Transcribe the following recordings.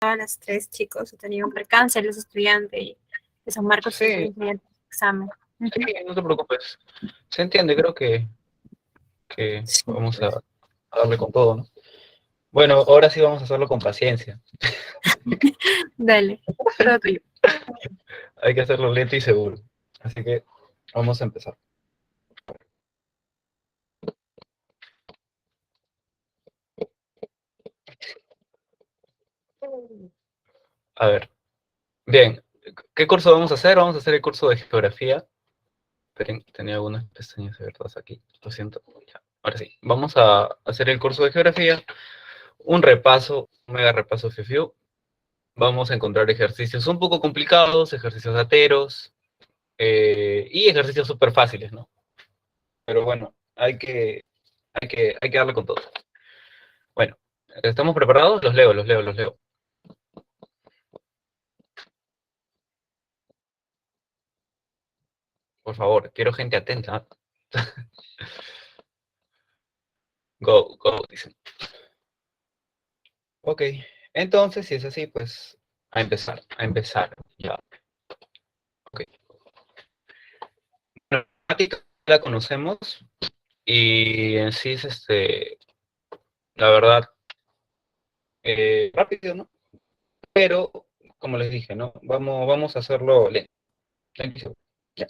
a las 3, chicos, he tenido un percance, los estudiantes y de San Marcos Sí, el examen. sí, no te preocupes. Se entiende, creo que Sí, vamos pues. a darle con todo, ¿no? Bueno, ahora sí vamos a hacerlo con paciencia. Dale, todo tuyo. Hay que hacerlo lento y seguro. Así que vamos a empezar. A ver, bien, ¿qué curso vamos a hacer? Vamos a hacer el curso de geografía. Esperen, tenía algunas pestañas abiertas aquí, lo siento. Ya, ahora sí, vamos a hacer el curso de geografía. Un repaso, un mega repaso FIFU. Vamos a encontrar ejercicios un poco complicados, ejercicios ateros, y ejercicios súper fáciles, ¿no? Pero bueno, hay que darle con todo. Bueno, ¿estamos preparados? Los leo. Por favor, quiero gente atenta. Go, go, dicen. Ok, entonces, si es así, pues a empezar, ya. Ok. La temática la conocemos y en sí es, la verdad, rápido, ¿no? Pero, como les dije, ¿no? Vamos a hacerlo lento. Lento. Ya.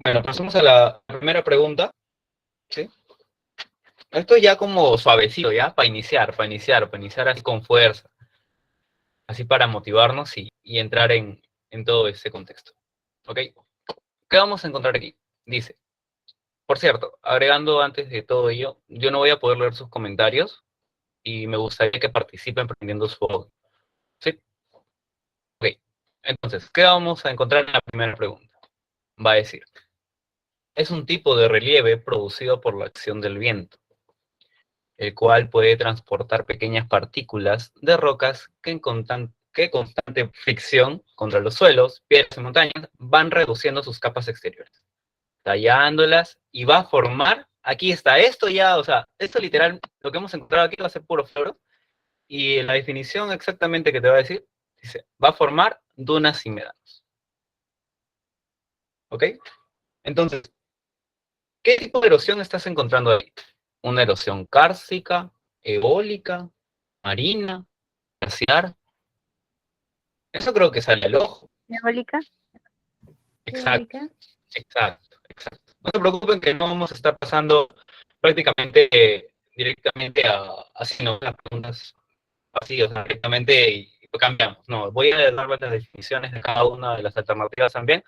Bueno, pasamos a la primera pregunta, ¿sí? Esto ya como suavecito, ¿ya? Para iniciar así con fuerza, así para motivarnos y entrar en todo ese contexto. ¿Ok? ¿Qué vamos a encontrar aquí? Dice, por cierto, agregando antes de todo ello, yo no voy a poder leer sus comentarios y me gustaría que participen prendiendo su audio. ¿Sí? Ok. Entonces, ¿qué vamos a encontrar en la primera pregunta? Va a decir, es un tipo de relieve producido por la acción del viento, el cual puede transportar pequeñas partículas de rocas que constante fricción contra los suelos, piedras y montañas van reduciendo sus capas exteriores, tallándolas y va a formar, aquí está, esto ya, o sea, esto literal, lo que hemos encontrado aquí va a ser puro floro, y la definición exactamente que te va a decir, dice, va a formar dunas y médanos, ¿ok? Entonces, ¿qué tipo de erosión estás encontrando ahí? ¿Una erosión kárstica, eólica, marina, glaciar? Eso creo que sale al ojo. Eólica, Exacto, eólica. exacto. No se preocupen que no vamos a estar pasando prácticamente directamente así, ¿no? Las preguntas así, o sea, directamente y lo cambiamos. No, voy a darles las definiciones de cada una de las alternativas también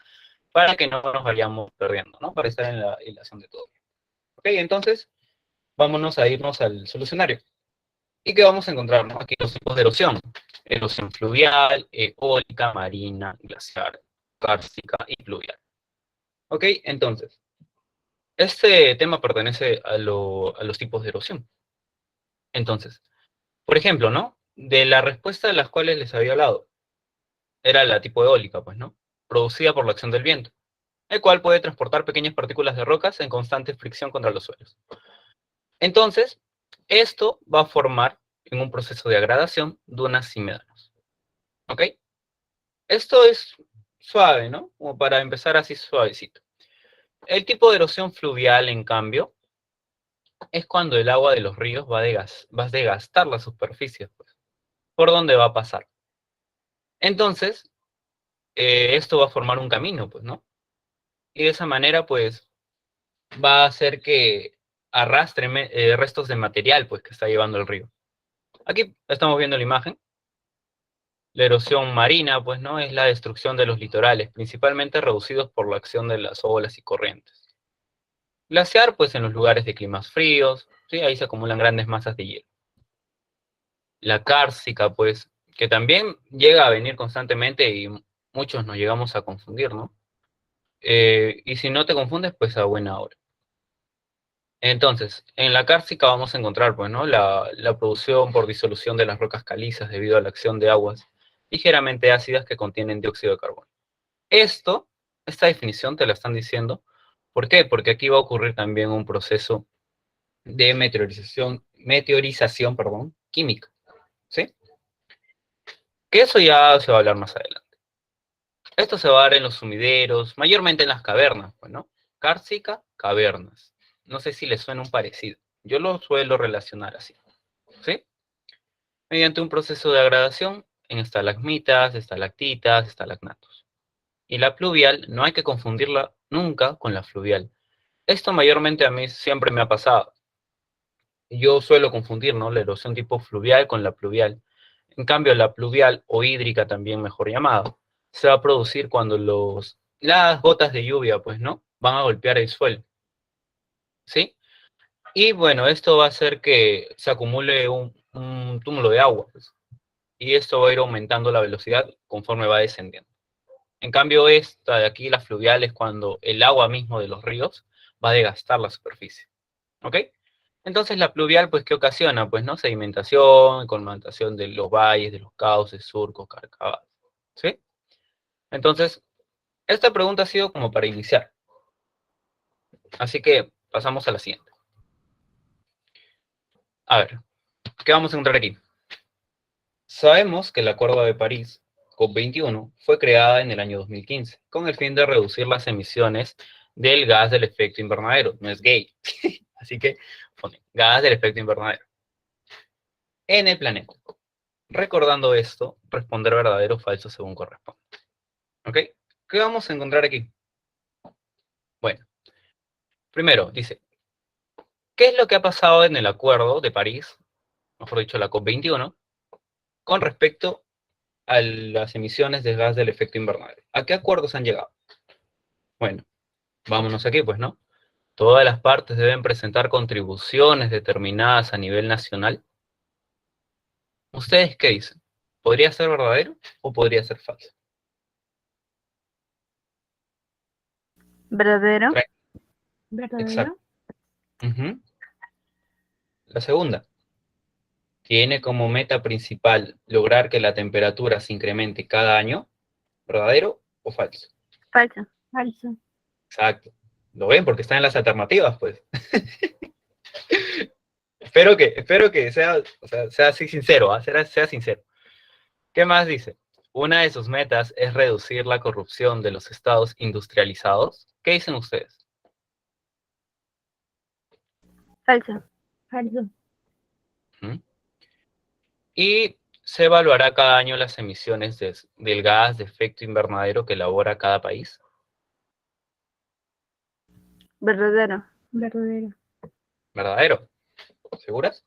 para que no nos vayamos perdiendo, ¿no? Para estar en la hilación de todo. Ok, entonces vámonos a irnos al solucionario. ¿Y qué vamos a encontrar? ¿No? Aquí los tipos de erosión. Erosión fluvial, eólica, marina, glaciar, kárstica y pluvial. Ok, entonces, este tema pertenece a los tipos de erosión. Entonces, por ejemplo, ¿no? De la respuesta de las cuales les había hablado, era la tipo eólica, pues, ¿no? Producida por la acción del viento, el cual puede transportar pequeñas partículas de rocas en constante fricción contra los suelos. Entonces, esto va a formar, en un proceso de agradación, dunas y médanos. ¿Ok? Esto es suave, ¿no? Como para empezar así suavecito. El tipo de erosión fluvial, en cambio, es cuando el agua de los ríos va a desgastar la superficie, pues, por donde va a pasar. Entonces, esto va a formar un camino, pues, ¿no? Y de esa manera, pues, va a hacer que arrastre restos de material, pues, que está llevando el río. Aquí estamos viendo la imagen. La erosión marina, pues, ¿no? Es la destrucción de los litorales, principalmente reducidos por la acción de las olas y corrientes. Glaciar, pues, en los lugares de climas fríos, ¿sí? Ahí se acumulan grandes masas de hielo. La cárcica, pues, que también llega a venir constantemente y muchos nos llegamos a confundir, ¿no? Y si no te confundes, pues a buena hora. Entonces, en la cárcica vamos a encontrar, pues, ¿no? La producción por disolución de las rocas calizas debido a la acción de aguas ligeramente ácidas que contienen dióxido de carbono. Esto, esta definición te la están diciendo. ¿Por qué? Porque aquí va a ocurrir también un proceso de meteorización, perdón, química, ¿sí? Que eso ya se va a hablar más adelante. Esto se va a dar en los sumideros, mayormente en las cavernas, pues, ¿no? Cárcica, cavernas. No sé si les suena un parecido. Yo lo suelo relacionar así, ¿sí? Mediante un proceso de degradación en estalagmitas, estalactitas, estalagnatos. Y la pluvial no hay que confundirla nunca con la fluvial. Esto mayormente a mí siempre me ha pasado. Yo suelo confundir, ¿no? La erosión tipo fluvial con la pluvial. En cambio, la pluvial o hídrica también mejor llamada, se va a producir cuando las gotas de lluvia, pues, ¿no? Van a golpear el suelo, ¿sí? Y bueno, esto va a hacer que se acumule un túmulo de agua, pues, y esto va a ir aumentando la velocidad conforme va descendiendo. En cambio, esta de aquí, la fluvial, es cuando el agua mismo de los ríos va a desgastar la superficie, ¿ok? Entonces la pluvial, pues, ¿qué ocasiona? Pues, ¿no? Sedimentación, colmatación de los valles, de los cauces, surcos, carcabadas, ¿sí? Entonces, esta pregunta ha sido como para iniciar. Así que pasamos a la siguiente. A ver, ¿qué vamos a encontrar aquí? Sabemos que el Acuerdo de París, COP21, fue creada en el año 2015, con el fin de reducir las emisiones del gas del efecto invernadero. No es gay. Así que pone gas del efecto invernadero en el planeta. Recordando esto, responder verdadero o falso según corresponde. ¿Ok? ¿Qué vamos a encontrar aquí? Bueno, primero dice, ¿qué es lo que ha pasado en el Acuerdo de París, mejor dicho, la COP21, con respecto a las emisiones de gas del efecto invernadero? ¿A qué acuerdos han llegado? Bueno, vámonos aquí, pues, ¿no? Todas las partes deben presentar contribuciones determinadas a nivel nacional. ¿Ustedes qué dicen? ¿Podría ser verdadero o podría ser falso? ¿Verdadero? ¿Verdadero? Exacto. Ujú. La segunda, tiene como meta principal lograr que la temperatura se incremente cada año. ¿Verdadero o falso? Falso. Falso. Exacto. ¿Lo ven? Porque están en las alternativas, pues. espero que sea, o sea así sincero, ¿ah? Sea sincero. ¿Qué más dice? Una de sus metas es reducir la corrupción de los estados industrializados. ¿Qué dicen ustedes? Falso. Falso. ¿Mm? Y se evaluará cada año las emisiones del gas de efecto invernadero que elabora cada país. Verdadero. Verdadero. ¿Verdadero? ¿Seguras?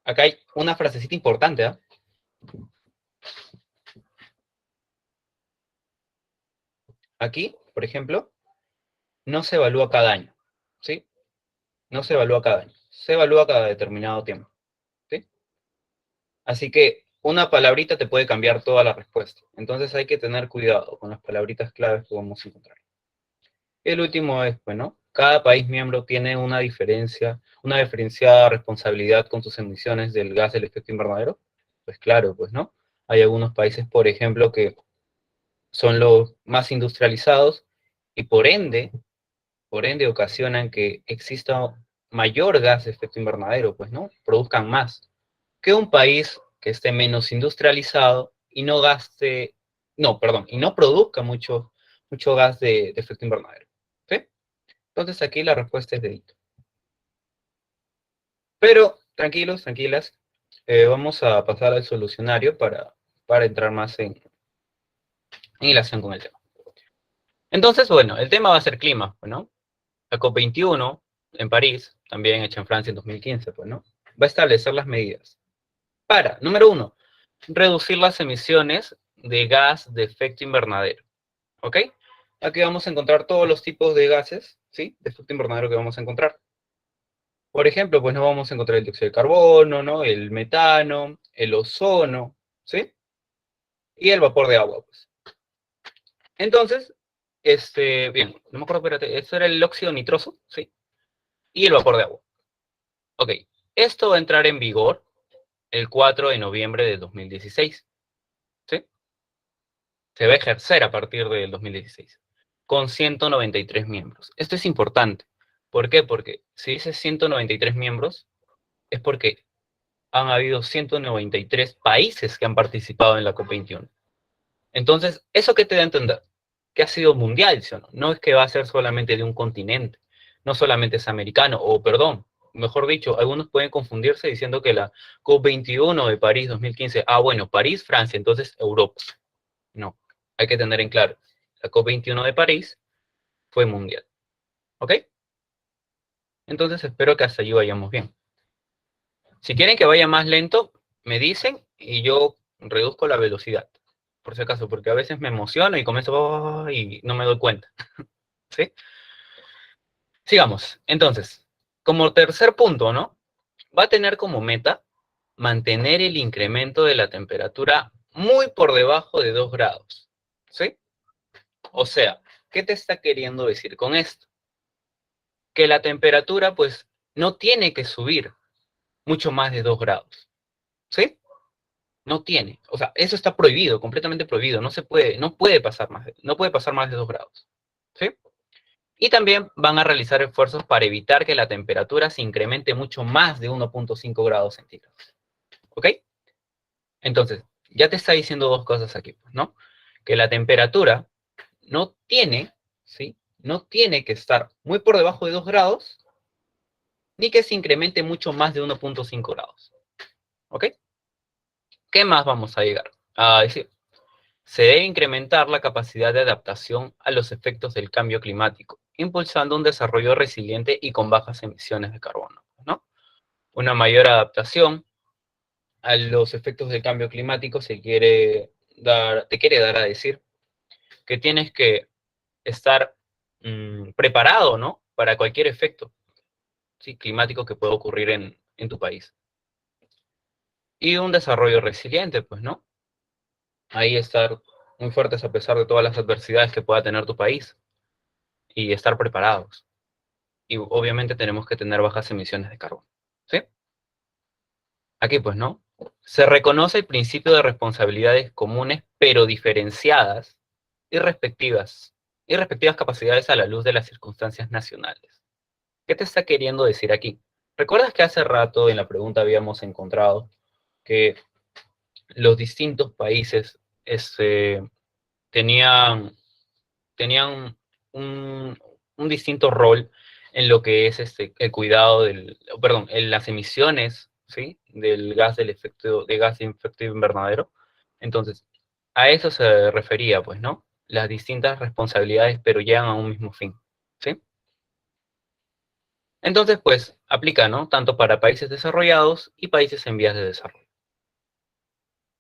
Acá hay una frasecita importante, ¿ah? Aquí, por ejemplo, no se evalúa cada año, ¿sí? No se evalúa cada año, se evalúa cada determinado tiempo, ¿sí? Así que una palabrita te puede cambiar toda la respuesta. Entonces hay que tener cuidado con las palabritas claves que vamos a encontrar. El último es, bueno, cada país miembro tiene una diferenciada responsabilidad con sus emisiones del gas del efecto invernadero. Pues claro, pues, ¿no? Hay algunos países, por ejemplo, que son los más industrializados y por ende ocasionan que exista mayor gas de efecto invernadero, pues, ¿no? Produzcan más que un país que esté menos industrializado y no gaste, no, perdón, y no produzca mucho gas de efecto invernadero. ¿Sí? Entonces aquí la respuesta es dedito. Pero tranquilos, tranquilas, vamos a pasar al solucionario para entrar más en relación con el tema. Entonces, bueno, el tema va a ser clima, pues, ¿no? La COP21 en París, también hecha en Francia en 2015, pues, ¿no? Va a establecer las medidas para, número uno, reducir las emisiones de gas de efecto invernadero. ¿Ok? Aquí vamos a encontrar todos los tipos de gases, ¿sí? De efecto invernadero que vamos a encontrar. Por ejemplo, pues no vamos a encontrar el dióxido de carbono, ¿no? El metano, el ozono, ¿sí? Y el vapor de agua, pues. Entonces, bien, no me acuerdo, espérate, eso era el óxido nitroso, ¿sí? Y el vapor de agua. Ok, esto va a entrar en vigor el 4 de noviembre de 2016, ¿sí? Se va a ejercer a partir del 2016, con 193 miembros. Esto es importante. ¿Por qué? Porque si dice 193 miembros, es porque han habido 193 países que han participado en la COP21. Entonces, ¿eso qué te da a entender? Que ha sido mundial, ¿sí o no? No es que va a ser solamente de un continente, no solamente es americano, o perdón, mejor dicho, algunos pueden confundirse diciendo que la COP21 de París 2015, bueno, París, Francia, entonces Europa. No, hay que tener en claro, la COP21 de París fue mundial, ¿ok? Entonces espero que hasta allí vayamos bien. Si quieren que vaya más lento, me dicen y yo reduzco la velocidad, por si acaso, porque a veces me emociono y comienzo y no me doy cuenta, ¿sí? Sigamos. Entonces, como tercer punto, ¿no? Va a tener como meta mantener el incremento de la temperatura muy por debajo de 2 grados, ¿sí? O sea, ¿qué te está queriendo decir con esto? Que la temperatura, pues, no tiene que subir mucho más de 2 grados, ¿sí? No tiene. O sea, eso está prohibido, completamente prohibido. No se puede, no puede pasar más de 2 grados, ¿sí? Y también van a realizar esfuerzos para evitar que la temperatura se incremente mucho más de 1,5 grados centígrados. ¿Ok? Entonces, ya te está diciendo dos cosas aquí, ¿no? Que la temperatura no tiene, ¿sí? No tiene que estar muy por debajo de 2 grados, ni que se incremente mucho más de 1,5 grados. ¿Ok? ¿Qué más vamos a llegar a decir? Se debe incrementar la capacidad de adaptación a los efectos del cambio climático, impulsando un desarrollo resiliente y con bajas emisiones de carbono, ¿no? Una mayor adaptación a los efectos del cambio climático te quiere dar a decir que tienes que estar preparado, ¿no? Para cualquier efecto, ¿sí? Climático que pueda ocurrir en tu país. Y un desarrollo resiliente, pues, ¿no? Ahí estar muy fuertes a pesar de todas las adversidades que pueda tener tu país y estar preparados. Y obviamente tenemos que tener bajas emisiones de carbono, ¿sí? Aquí, pues, ¿no? Se reconoce el principio de responsabilidades comunes, pero diferenciadas y respectivas capacidades a la luz de las circunstancias nacionales. ¿Qué te está queriendo decir aquí? ¿Recuerdas que hace rato en la pregunta habíamos encontrado que los distintos países tenían, tenían un distinto rol en lo que es el cuidado en las emisiones, ¿sí? Del gas de gas de efecto invernadero? Entonces, a eso se refería, pues, ¿no? Las distintas responsabilidades, pero llegan a un mismo fin, ¿sí? Entonces, pues, aplica, ¿no? Tanto para países desarrollados y países en vías de desarrollo.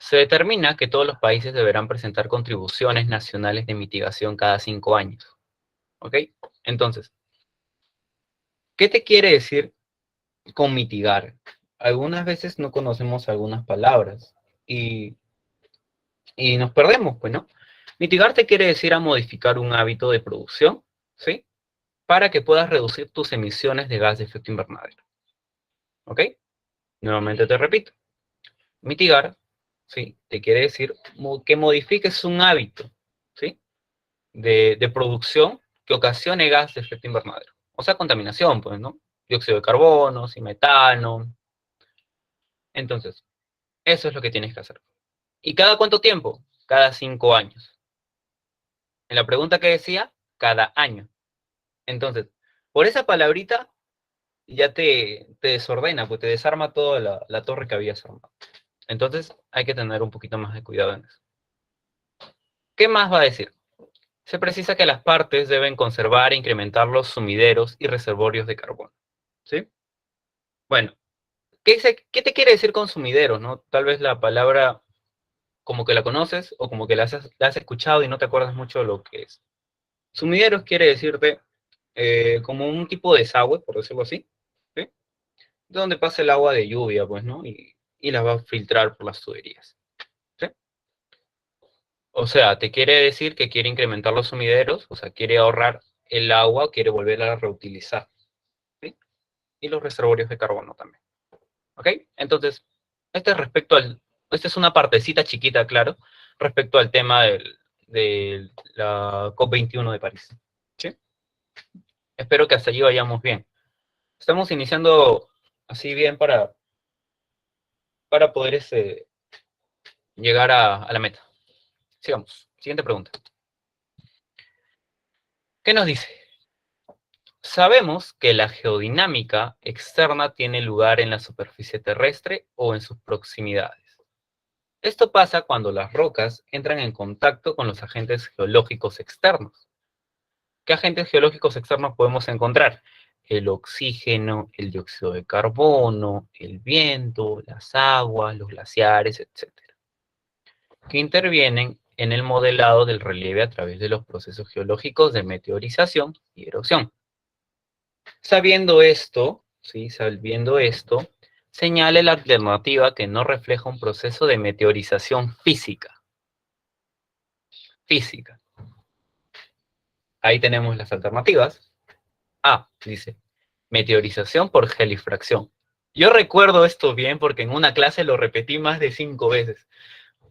Se determina que todos los países deberán presentar contribuciones nacionales de mitigación cada 5 años, ¿ok? Entonces, ¿qué te quiere decir con mitigar? Algunas veces no conocemos algunas palabras y, y nos perdemos, pues, ¿no? Mitigar te quiere decir a modificar un hábito de producción, ¿sí? Para que puedas reducir tus emisiones de gas de efecto invernadero, ¿ok? Nuevamente te repito. Mitigar, ¿sí? Te quiere decir que modifiques un hábito, ¿sí? De producción que ocasione gas de efecto invernadero. O sea, contaminación, pues, ¿no? Dióxido de carbono, sí, metano. Entonces, eso es lo que tienes que hacer. ¿Y cada cuánto tiempo? Cada 5 años. En la pregunta que decía, cada año. Entonces, por esa palabrita ya te desordena, pues te desarma toda la torre que habías armado. Entonces, hay que tener un poquito más de cuidado en eso. ¿Qué más va a decir? Se precisa que las partes deben conservar e incrementar los sumideros y reservorios de carbono, ¿sí? Bueno, ¿qué te quiere decir con sumideros, no? Tal vez la palabra como que la conoces o como que la has escuchado y no te acuerdas mucho de lo que es. Sumideros quiere decirte como un tipo de desagüe, por decirlo así, ¿sí? Donde pasa el agua de lluvia, pues, ¿no? Y las va a filtrar por las tuberías, ¿sí? O sea, te quiere decir que quiere incrementar los sumideros, o sea, quiere ahorrar el agua, quiere volverla a reutilizar, ¿sí? Y los reservorios de carbono también, ¿ok? Entonces, esta es una partecita chiquita, claro, respecto al tema de la COP21 de París, ¿sí? Espero que hasta allí vayamos bien. Estamos iniciando así bien para poder llegar a la meta. Sigamos. Siguiente pregunta. ¿Qué nos dice? Sabemos que la geodinámica externa tiene lugar en la superficie terrestre o en sus proximidades. Esto pasa cuando las rocas entran en contacto con los agentes geológicos externos. ¿Qué agentes geológicos externos podemos encontrar? El oxígeno, el dióxido de carbono, el viento, las aguas, los glaciares, etc., que intervienen en el modelado del relieve a través de los procesos geológicos de meteorización y erosión. Sabiendo esto, ¿sí? Sabiendo esto, señale la alternativa que no refleja un proceso de meteorización física. Física. Ahí tenemos las alternativas. A, dice, meteorización por gelifracción. Yo recuerdo esto bien porque en una clase lo repetí más de 5 veces.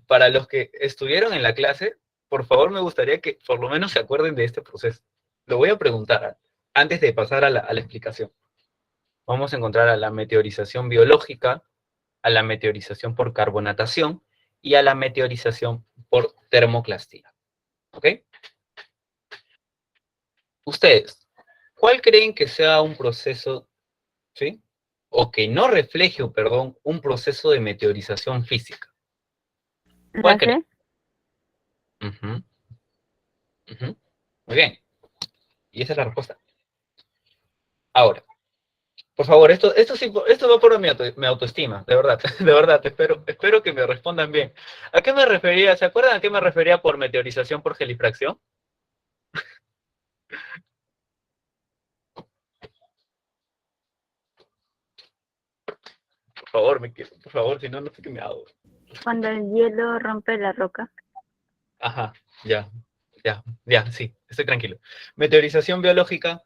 Para los que estuvieron en la clase, por favor me gustaría que por lo menos se acuerden de este proceso. Lo voy a preguntar antes de pasar a la explicación. Vamos a encontrar a la meteorización biológica, a la meteorización por carbonatación y a la meteorización por termoclastía. ¿Ok? Ustedes, ¿cuál creen que sea un proceso, ¿sí? O que no refleje, perdón, un proceso de meteorización física? ¿Cuál La creen? C. Ujú, ujú. Muy bien. Y esa es la respuesta. Ahora, por favor, esto va por mi autoestima, de verdad, de verdad, espero que me respondan bien. ¿A qué me refería? ¿Se acuerdan a qué me refería por meteorización por gelifracción? Por favor, si no, no sé qué me hago. Cuando el hielo rompe la roca. Ajá, ya, sí, estoy tranquilo. Meteorización biológica,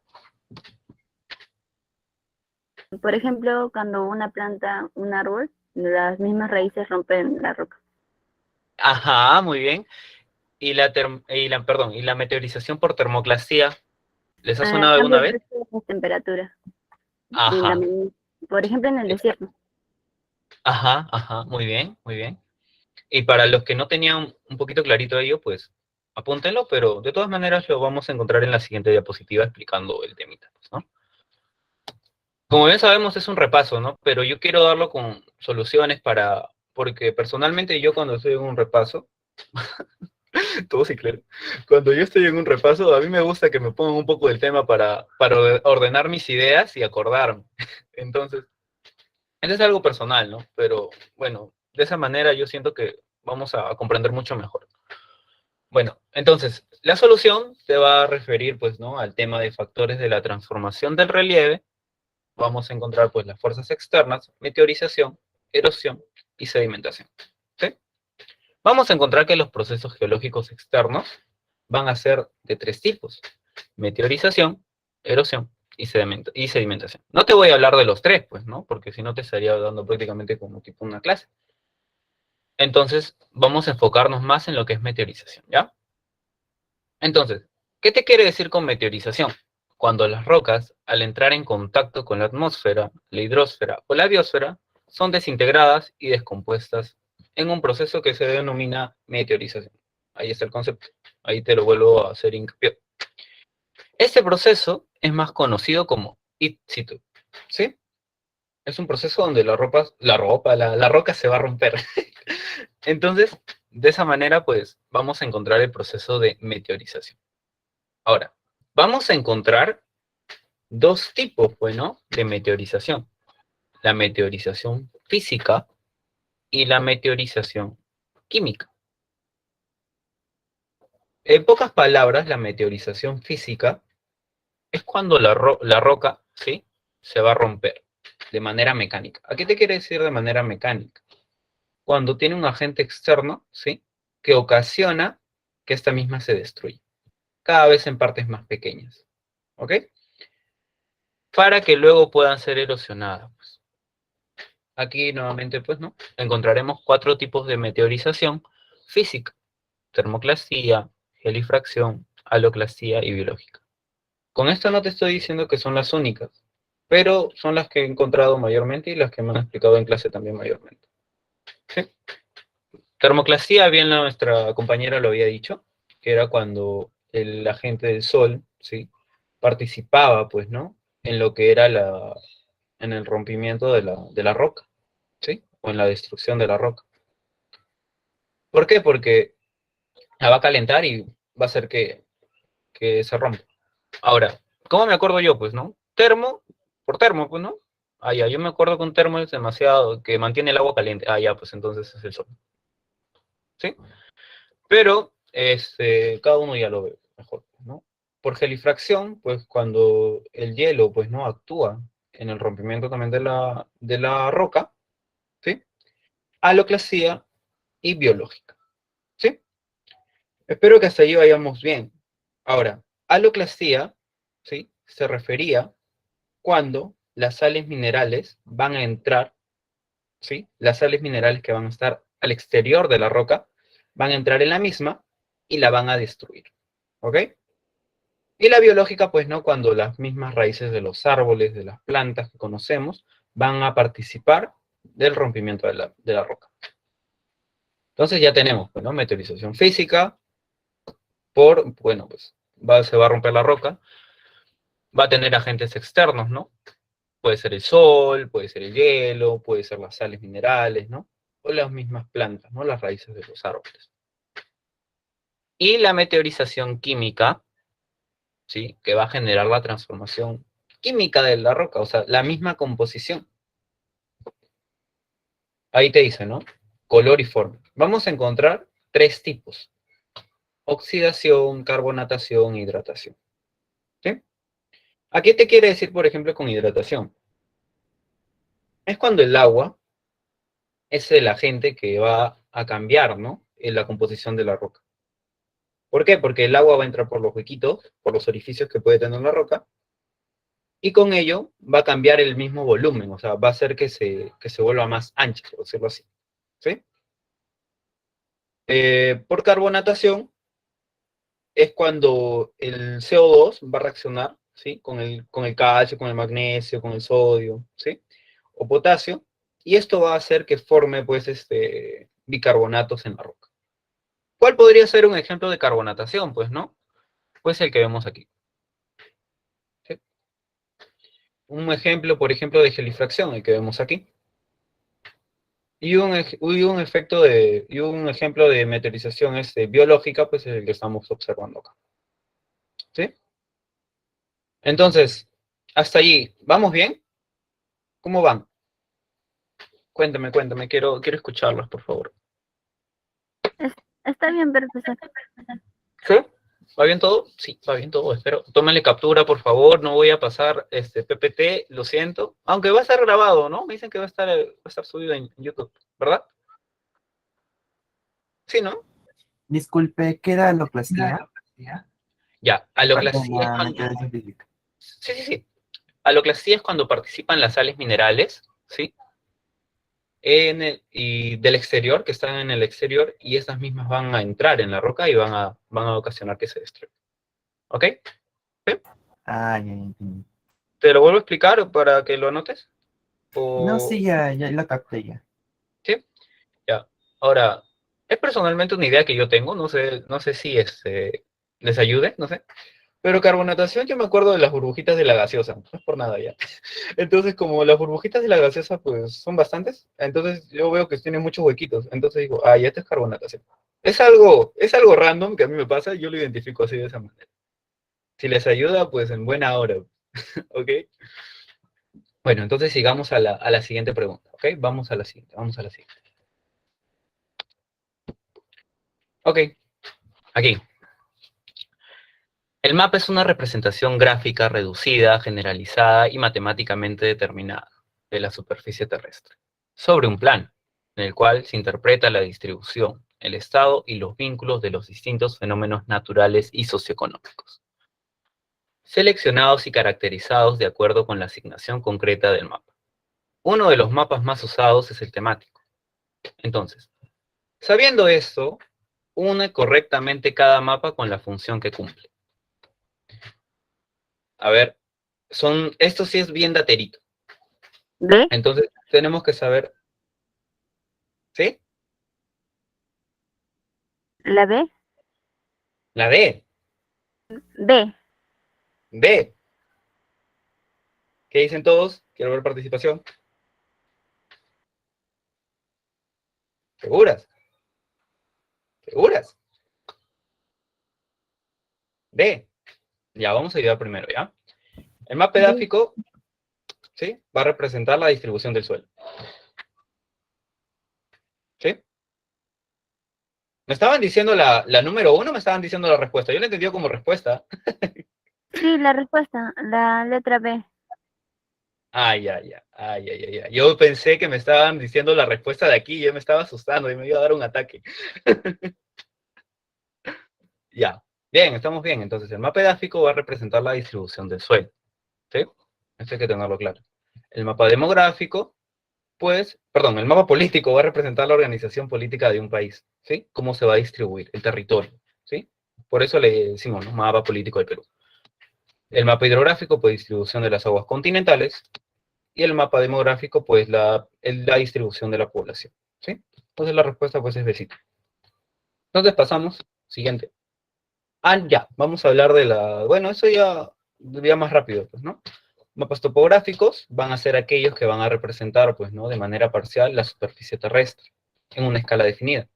Por ejemplo, cuando una planta, un árbol, las mismas raíces rompen la roca. ajá, muy bien. Y la meteorización por termoclastía, ¿les ha sonado alguna Cambio vez? brusco de temperatura. Y Ajá, por ejemplo, en el exacto. desierto. Ajá, muy bien, muy bien. Y para los que no tenían un poquito clarito ello, pues apúntenlo, pero de todas maneras lo vamos a encontrar en la siguiente diapositiva explicando el temita, pues, ¿no? Como bien sabemos es un repaso, ¿no? Pero yo quiero darlo con soluciones porque personalmente yo cuando estoy en un repaso, todo sí, claro, cuando yo estoy en un repaso, a mí me gusta que me pongan un poco del tema para ordenar mis ideas y acordarme. Entonces, eso es algo personal, ¿no? Pero bueno, de esa manera yo siento que vamos a comprender mucho mejor. Bueno, entonces, la solución se va a referir, pues, ¿no? Al tema de factores de la transformación del relieve. Vamos a encontrar, pues, las fuerzas externas, meteorización, erosión y sedimentación. ¿Sí? Vamos a encontrar que los procesos geológicos externos van a ser de 3 tipos: meteorización, erosión y sedimentación. No te voy a hablar de los 3, pues, ¿no? Porque si no te estaría dando prácticamente como tipo una clase. Entonces, vamos a enfocarnos más en lo que es meteorización, ¿ya? Entonces, ¿qué te quiere decir con meteorización? Cuando las rocas, al entrar en contacto con la atmósfera, la hidrosfera o la biosfera, son desintegradas y descompuestas en un proceso que se denomina meteorización. Ahí está el concepto. Ahí te lo vuelvo a hacer hincapié. Este proceso es más conocido como in situ, ¿sí? Es un proceso donde la roca se va a romper. Entonces, de esa manera, pues, vamos a encontrar el proceso de meteorización. Ahora, vamos a encontrar 2 tipos, bueno, de meteorización. La meteorización física y la meteorización química. En pocas palabras, la meteorización física es cuando la roca, ¿sí?, se va a romper de manera mecánica. ¿A qué te quiere decir de manera mecánica? Cuando tiene un agente externo, ¿sí?, que ocasiona que esta misma se destruya, cada vez en partes más pequeñas. ¿Ok? Para que luego puedan ser erosionadas, pues. Aquí nuevamente, pues, ¿no? Encontraremos 4 tipos de meteorización física: termoclastía, gelifracción, haloclastía y biológica. Con esto no te estoy diciendo que son las únicas, pero son las que he encontrado mayormente y las que me han explicado en clase también mayormente. ¿Sí? Termoclasía, bien nuestra compañera lo había dicho, que era cuando el agente del Sol, ¿sí? Participaba, pues, ¿no? En lo que era en el rompimiento de la roca, ¿sí? O en la destrucción de la roca. ¿Por qué? Porque la va a calentar y va a hacer que se rompa. Ahora, ¿cómo me acuerdo yo? Pues, ¿no? Termo, por termo, pues, ¿no? Ah, ya, yo me acuerdo que un termo es demasiado, que mantiene el agua caliente. Ah, ya, pues entonces es el Sol, ¿sí? Pero, cada uno ya lo ve mejor, ¿no? Por gelifracción, pues cuando el hielo, pues, no actúa en el rompimiento también de la roca, ¿sí? Haloclasía y biológica, ¿sí? Espero que hasta ahí vayamos bien. Ahora, haloclasía, ¿sí? Se refería cuando las sales minerales van a entrar, ¿sí? Las sales minerales que van a estar al exterior de la roca van a entrar en la misma y la van a destruir, ¿ok? Y la biológica, pues no, cuando las mismas raíces de los árboles, de las plantas que conocemos, van a participar del rompimiento de la roca. Entonces ya tenemos, pues, ¿no? Meteorización física, bueno, pues se va a romper la roca, va a tener agentes externos, ¿no? Puede ser el sol, puede ser el hielo, puede ser las sales minerales, ¿no? O las mismas plantas, ¿no? Las raíces de los árboles. Y la meteorización química, ¿sí? Que va a generar la transformación química de la roca, o sea, la misma composición. Ahí te dice, ¿no? Color y forma. Vamos a encontrar tres tipos: oxidación, carbonatación, hidratación. ¿Sí? ¿A qué te quiere decir, por ejemplo, con hidratación? Es cuando el agua es el agente que va a cambiar, ¿no? En la composición de la roca. ¿Por qué? Porque el agua va a entrar por los huequitos, por los orificios que puede tener la roca, y con ello va a cambiar el mismo volumen, o sea, va a hacer que se vuelva más ancha, por decirlo así. ¿Sí? Por carbonatación es cuando el CO2 va a reaccionar, ¿sí? Con el calcio, con el magnesio, con el sodio, ¿sí? O potasio, y esto va a hacer que forme, pues, bicarbonatos en la roca. ¿Cuál podría ser un ejemplo de carbonatación? Pues, ¿no? Pues el que vemos aquí. ¿Sí? Un ejemplo, por ejemplo, de gelifracción, el que vemos aquí. Y un ejemplo de meteorización biológica, pues es el que estamos observando acá. ¿Sí? Entonces, hasta allí, ¿vamos bien? ¿Cómo van? Cuéntame, quiero escucharlos, por favor. Es- Está bien, profesor. ¿Sí? ¿Va bien todo? Sí, va bien todo, espero. Tómenle captura, por favor, no voy a pasar PPT, lo siento. Aunque va a estar grabado, ¿no? Me dicen que va a estar subido en YouTube, ¿verdad? Sí, ¿no? Disculpe, ¿qué era aloplastía? Ya, Parte de aloclasía es la cuando... meteorización física. Sí, sí, sí. Aloclasía es cuando participan las sales minerales, ¿sí? Y del exterior, que están en el exterior, y esas mismas van a entrar en la roca y van a ocasionar que se destruya. ¿Ok? ¿Sí? Ah, ya entendí. ¿Te lo vuelvo a explicar para que lo anotes? No, sí, ¿O... ya lo capté ya. ¿Sí? Ya. Ahora, es personalmente una idea que yo tengo, no sé si les ayude, no sé. Pero carbonatación, yo me acuerdo de las burbujitas de la gaseosa, no es por nada ya. Entonces, como las burbujitas de la gaseosa, pues, son bastantes, entonces yo veo que tienen muchos huequitos, entonces digo, ah, ya esta es carbonatación. Es algo random que a mí me pasa, yo lo identifico así de esa manera. Si les ayuda, pues en buena hora, ¿ok? Bueno, entonces sigamos a la siguiente pregunta, ¿ok? Vamos a la siguiente. Ok, aquí. El mapa es una representación gráfica reducida, generalizada y matemáticamente determinada de la superficie terrestre, sobre un plano, en el cual se interpreta la distribución, el estado y los vínculos de los distintos fenómenos naturales y socioeconómicos, seleccionados y caracterizados de acuerdo con la asignación concreta del mapa. Uno de los mapas más usados es el temático. Entonces, sabiendo esto, une correctamente cada mapa con la función que cumple. A ver, esto sí es bien daterito. ¿Ve? Entonces, tenemos que saber, ¿Sí? ¿La B? La D. B. D. ¿Qué dicen todos? Quiero ver participación. ¿Seguras? ¿Seguras? D. Ya, vamos a ayudar primero, ¿ya? El mapa edáfico, ¿sí? Va a representar la distribución del suelo. ¿Sí? Me estaban diciendo la número 1, me estaban diciendo la respuesta. Yo la entendí como respuesta. Sí, la respuesta, la letra B. Ay, ay, ay, ay, ay, ay, ay. Yo pensé que me estaban diciendo la respuesta de aquí, yo me estaba asustando y me iba a dar un ataque. Ya. Bien, estamos bien. Entonces, el mapa edáfico va a representar la distribución del suelo. ¿Sí? Esto hay que tenerlo claro. El mapa demográfico, pues, perdón, el mapa político va a representar la organización política de un país. ¿Sí? Cómo se va a distribuir el territorio. ¿Sí? Por eso le decimos, ¿no? Mapa político del Perú. El mapa hidrográfico, pues, distribución de las aguas continentales. Y el mapa demográfico, pues, la distribución de la población. ¿Sí? Entonces, la respuesta, pues, es besito. Entonces, pasamos. Siguiente. Ah, ya, vamos a hablar de la... Bueno, eso ya más rápido, pues, ¿no? Mapas topográficos van a ser aquellos que van a representar, pues, ¿no? De manera parcial la superficie terrestre en una escala definida.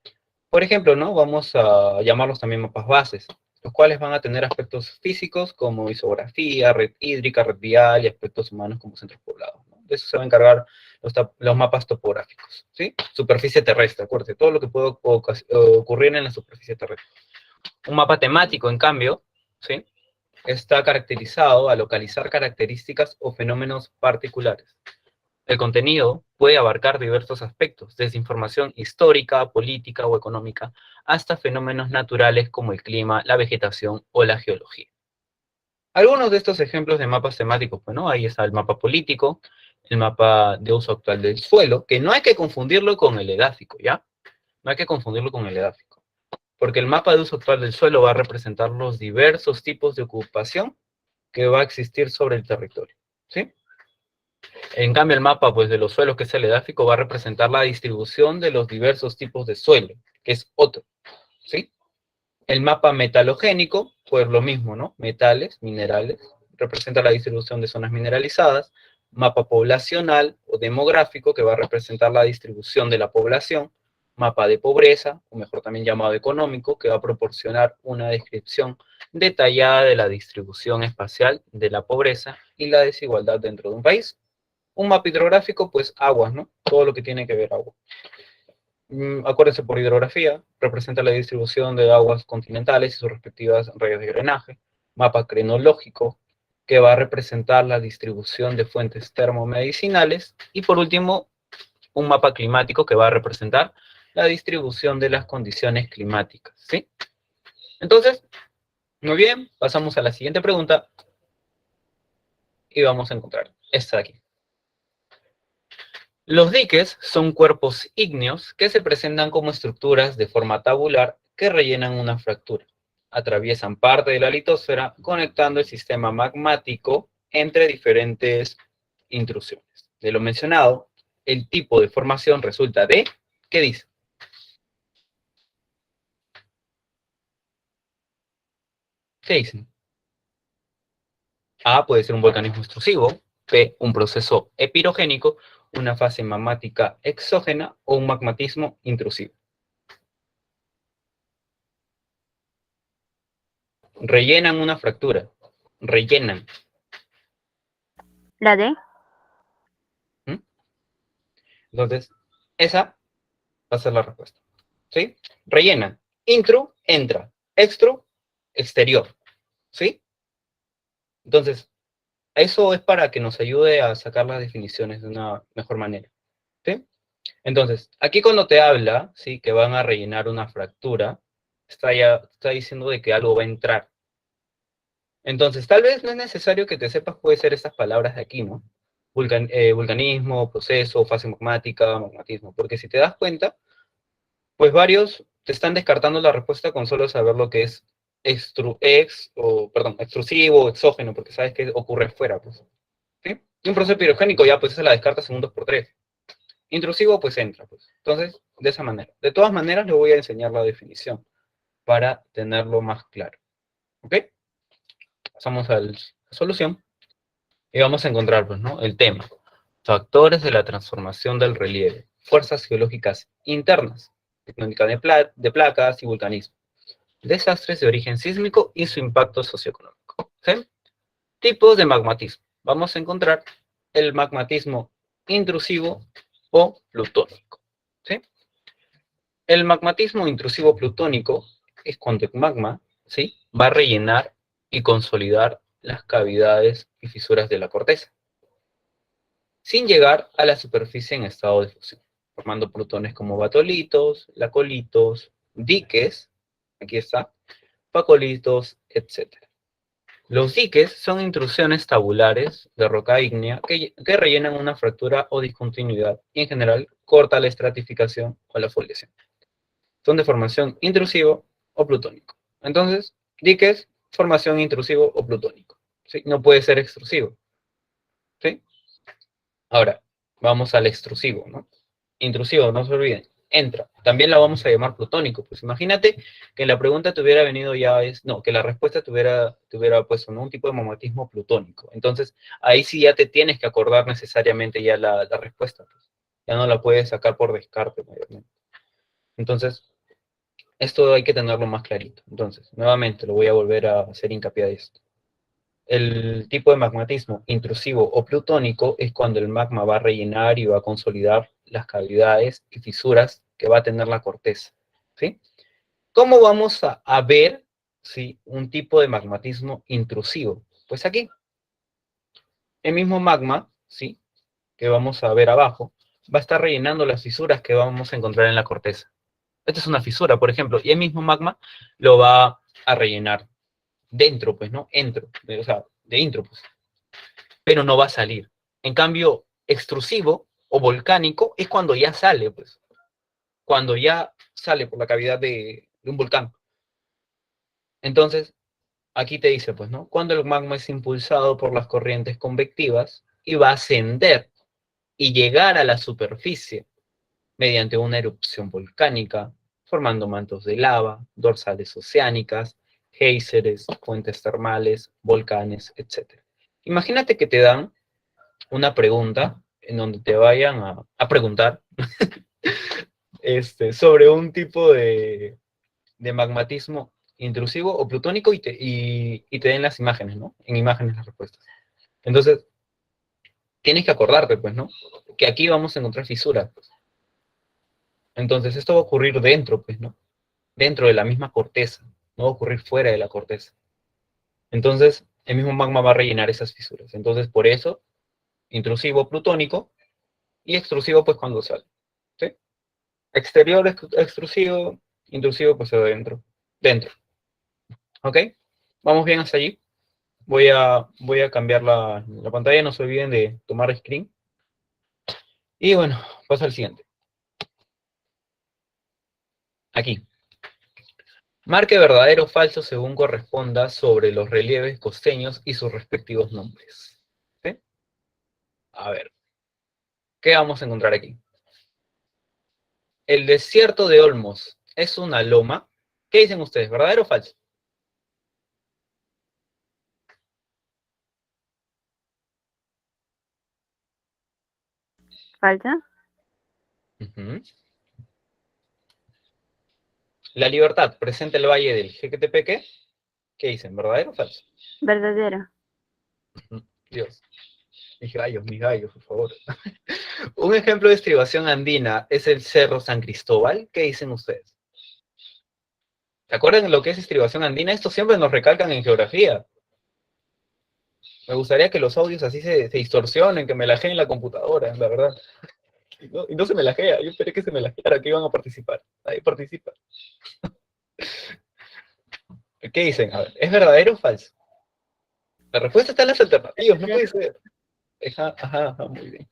Por ejemplo, ¿no? Vamos a llamarlos también mapas bases, los cuales van a tener aspectos físicos como isografía, red hídrica, red vial y aspectos humanos como centros poblados, ¿no? De eso se van a encargar los mapas topográficos, ¿sí? Superficie terrestre, acuérdate, todo lo que puede ocurrir en la superficie terrestre. Un mapa temático, en cambio, ¿sí? Está caracterizado a localizar características o fenómenos particulares. El contenido puede abarcar diversos aspectos, desde información histórica, política o económica, hasta fenómenos naturales como el clima, la vegetación o la geología. Algunos de estos ejemplos de mapas temáticos, bueno, ahí está el mapa político, el mapa de uso actual del suelo, que no hay que confundirlo con el edáfico, ¿ya? No hay que confundirlo con el edáfico, porque el mapa de uso actual del suelo va a representar los diversos tipos de ocupación que va a existir sobre el territorio, ¿sí? En cambio, el mapa, pues, de los suelos, que es el edáfico, va a representar la distribución de los diversos tipos de suelo, que es otro, ¿sí? El mapa metalogénico, pues lo mismo, ¿no? Metales, minerales, representa la distribución de zonas mineralizadas. Mapa poblacional o demográfico, que va a representar la distribución de la población. Mapa de pobreza, o mejor también llamado económico, que va a proporcionar una descripción detallada de la distribución espacial de la pobreza y la desigualdad dentro de un país. Un mapa hidrográfico, pues aguas, ¿no? Todo lo que tiene que ver agua. Acuérdense, por hidrografía, representa la distribución de aguas continentales y sus respectivas redes de drenaje. Mapa cronológico, que va a representar la distribución de fuentes termomedicinales. Y por último, un mapa climático, que va a representar la distribución de las condiciones climáticas, ¿sí? Entonces, muy bien, pasamos a la siguiente pregunta y vamos a encontrar esta de aquí. Los diques son cuerpos ígneos que se presentan como estructuras de forma tabular que rellenan una fractura. Atraviesan parte de la litosfera, conectando el sistema magmático entre diferentes intrusiones. De lo mencionado, el tipo de formación resulta de... ¿Qué dice? ¿Qué dicen? A, puede ser un volcanismo extrusivo. B, un proceso epirogénico, una fase magmática exógena o un magmatismo intrusivo. Rellenan una fractura. Rellenan. ¿La D? ¿Mm? Entonces, esa va a ser la respuesta. ¿Sí? Rellenan. Intro, entra. Extro, exterior. ¿Sí? Entonces, eso es para que nos ayude a sacar las definiciones de una mejor manera. ¿Sí? Entonces, aquí cuando te habla, ¿sí? Que van a rellenar una fractura, está diciendo de que algo va a entrar. Entonces, tal vez no es necesario que te sepas, puede ser estas palabras de aquí, ¿no? Vulcanismo, proceso, fase magmática, magmatismo. Porque si te das cuenta, pues varios te están descartando la respuesta con solo saber lo que es extrusivo o exógeno, porque sabes que ocurre afuera, pues. ¿Sí? Y un proceso pirogénico ya, pues esa la descartas en un 2x3. Intrusivo, pues entra, pues. Entonces, de esa manera. De todas maneras, le voy a enseñar la definición para tenerlo más claro. ¿Ok? Pasamos a la solución y vamos a encontrar, pues, ¿no? El tema. Factores de la transformación del relieve. Fuerzas geológicas internas. Tectónica de placas y vulcanismo. Desastres de origen sísmico y su impacto socioeconómico. ¿Sí? Tipos de magmatismo. Vamos a encontrar el magmatismo intrusivo o plutónico. ¿Sí? El magmatismo intrusivo plutónico es cuando el magma, ¿sí?, va a rellenar y consolidar las cavidades y fisuras de la corteza, sin llegar a la superficie en estado de fusión, formando plutones como batolitos, lacolitos, diques, aquí está, facolitos, etc. Los diques son intrusiones tabulares de roca ígnea que rellenan una fractura o discontinuidad y en general corta la estratificación o la foliación. Son de formación intrusivo o plutónico. Entonces, diques, formación intrusivo o plutónico. ¿Sí? No puede ser extrusivo. ¿Sí? Ahora, vamos al extrusivo, ¿no? Intrusivo, no se olviden, entra. También la vamos a llamar plutónico. Pues imagínate que la pregunta te hubiera venido ya no, que la respuesta te hubiera puesto, ¿no?, un tipo de magmatismo plutónico. Entonces, ahí sí ya te tienes que acordar necesariamente ya la respuesta. Pues. Ya no la puedes sacar por descarte, mayormente. Entonces, esto hay que tenerlo más clarito. Entonces, nuevamente, lo voy a volver a hacer hincapié a esto. El tipo de magmatismo intrusivo o plutónico es cuando el magma va a rellenar y va a consolidar las cavidades y fisuras que va a tener la corteza. ¿Sí? ¿Cómo vamos a ver, ¿sí?, un tipo de magmatismo intrusivo? Pues aquí, el mismo magma, ¿sí?, que vamos a ver abajo, va a estar rellenando las fisuras que vamos a encontrar en la corteza. Esta es una fisura, por ejemplo, y el mismo magma lo va a rellenar dentro, pues, ¿no? O sea, de intro, pues. Pero no va a salir. En cambio, extrusivo o volcánico es cuando ya sale, pues. Cuando ya sale por la cavidad de un volcán. Entonces, aquí te dice, pues, ¿no? Cuando el magma es impulsado por las corrientes convectivas y va a ascender y llegar a la superficie mediante una erupción volcánica, formando mantos de lava, dorsales oceánicas, géiseres, fuentes termales, volcanes, etc. Imagínate que te dan una pregunta en donde te vayan a preguntar sobre un tipo de magmatismo intrusivo o plutónico y te den las imágenes, ¿no? En imágenes las respuestas. Entonces, tienes que acordarte, pues, ¿no? Que aquí vamos a encontrar fisuras, pues. Entonces, esto va a ocurrir dentro, pues, ¿no? Dentro de la misma corteza, no va a ocurrir fuera de la corteza. Entonces, el mismo magma va a rellenar esas fisuras. Entonces, por eso, intrusivo plutónico y extrusivo, pues, cuando sale. ¿Sí? Exterior extrusivo, intrusivo, pues, adentro. Dentro. ¿Ok? ¿Vamos bien hasta allí? Voy a cambiar la pantalla, no se olviden de tomar screen. Y bueno, pasa al siguiente. Aquí. Marque verdadero o falso según corresponda sobre los relieves costeños y sus respectivos nombres. ¿Sí? A ver, ¿qué vamos a encontrar aquí? El desierto de Olmos es una loma. ¿Qué dicen ustedes? ¿Verdadero o falso? ¿Falta? Ujú. La Libertad presenta el valle del Jequetepeque. ¿Qué dicen? ¿Verdadero o falso? Verdadero. Dios. Mis gallos, por favor. Un ejemplo de estribación andina es el Cerro San Cristóbal. ¿Qué dicen ustedes? ¿Se acuerdan de lo que es estribación andina? Esto siempre nos recalcan en geografía. Me gustaría que los audios así se distorsionen, que me lajeen la computadora, la verdad. Y no se me lajea, yo esperé que se me lajeara, que iban a participar. Ahí participa. ¿Qué dicen? A ver, ¿es verdadero o falso? La respuesta está en las alternativas, no puede ser. Ajá, muy bien.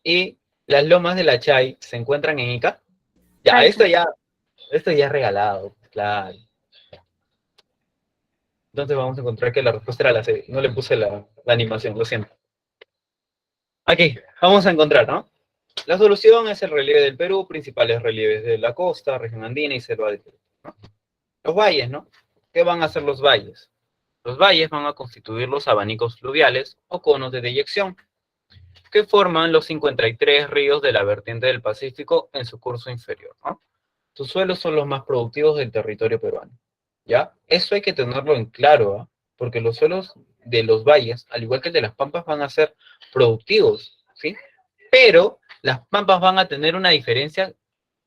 Y las lomas de la Chay se encuentran en Ica. Ya, Falso. esto ya es regalado, claro. Entonces vamos a encontrar que la respuesta era la C. No le puse la animación, lo siento. Aquí, vamos a encontrar, ¿no? La solución es el relieve del Perú, principales relieves de la costa, región andina y selva del Perú, ¿no? Los valles, ¿no? ¿Qué van a hacer los valles? Los valles van a constituir los abanicos fluviales o conos de deyección, que forman los 53 ríos de la vertiente del Pacífico en su curso inferior, ¿no? Sus suelos son los más productivos del territorio peruano, ¿ya? Eso hay que tenerlo en claro, ¿ah? Porque los suelos de los valles, al igual que el de las pampas, van a ser productivos, ¿sí? Pero las pampas van a tener una diferencia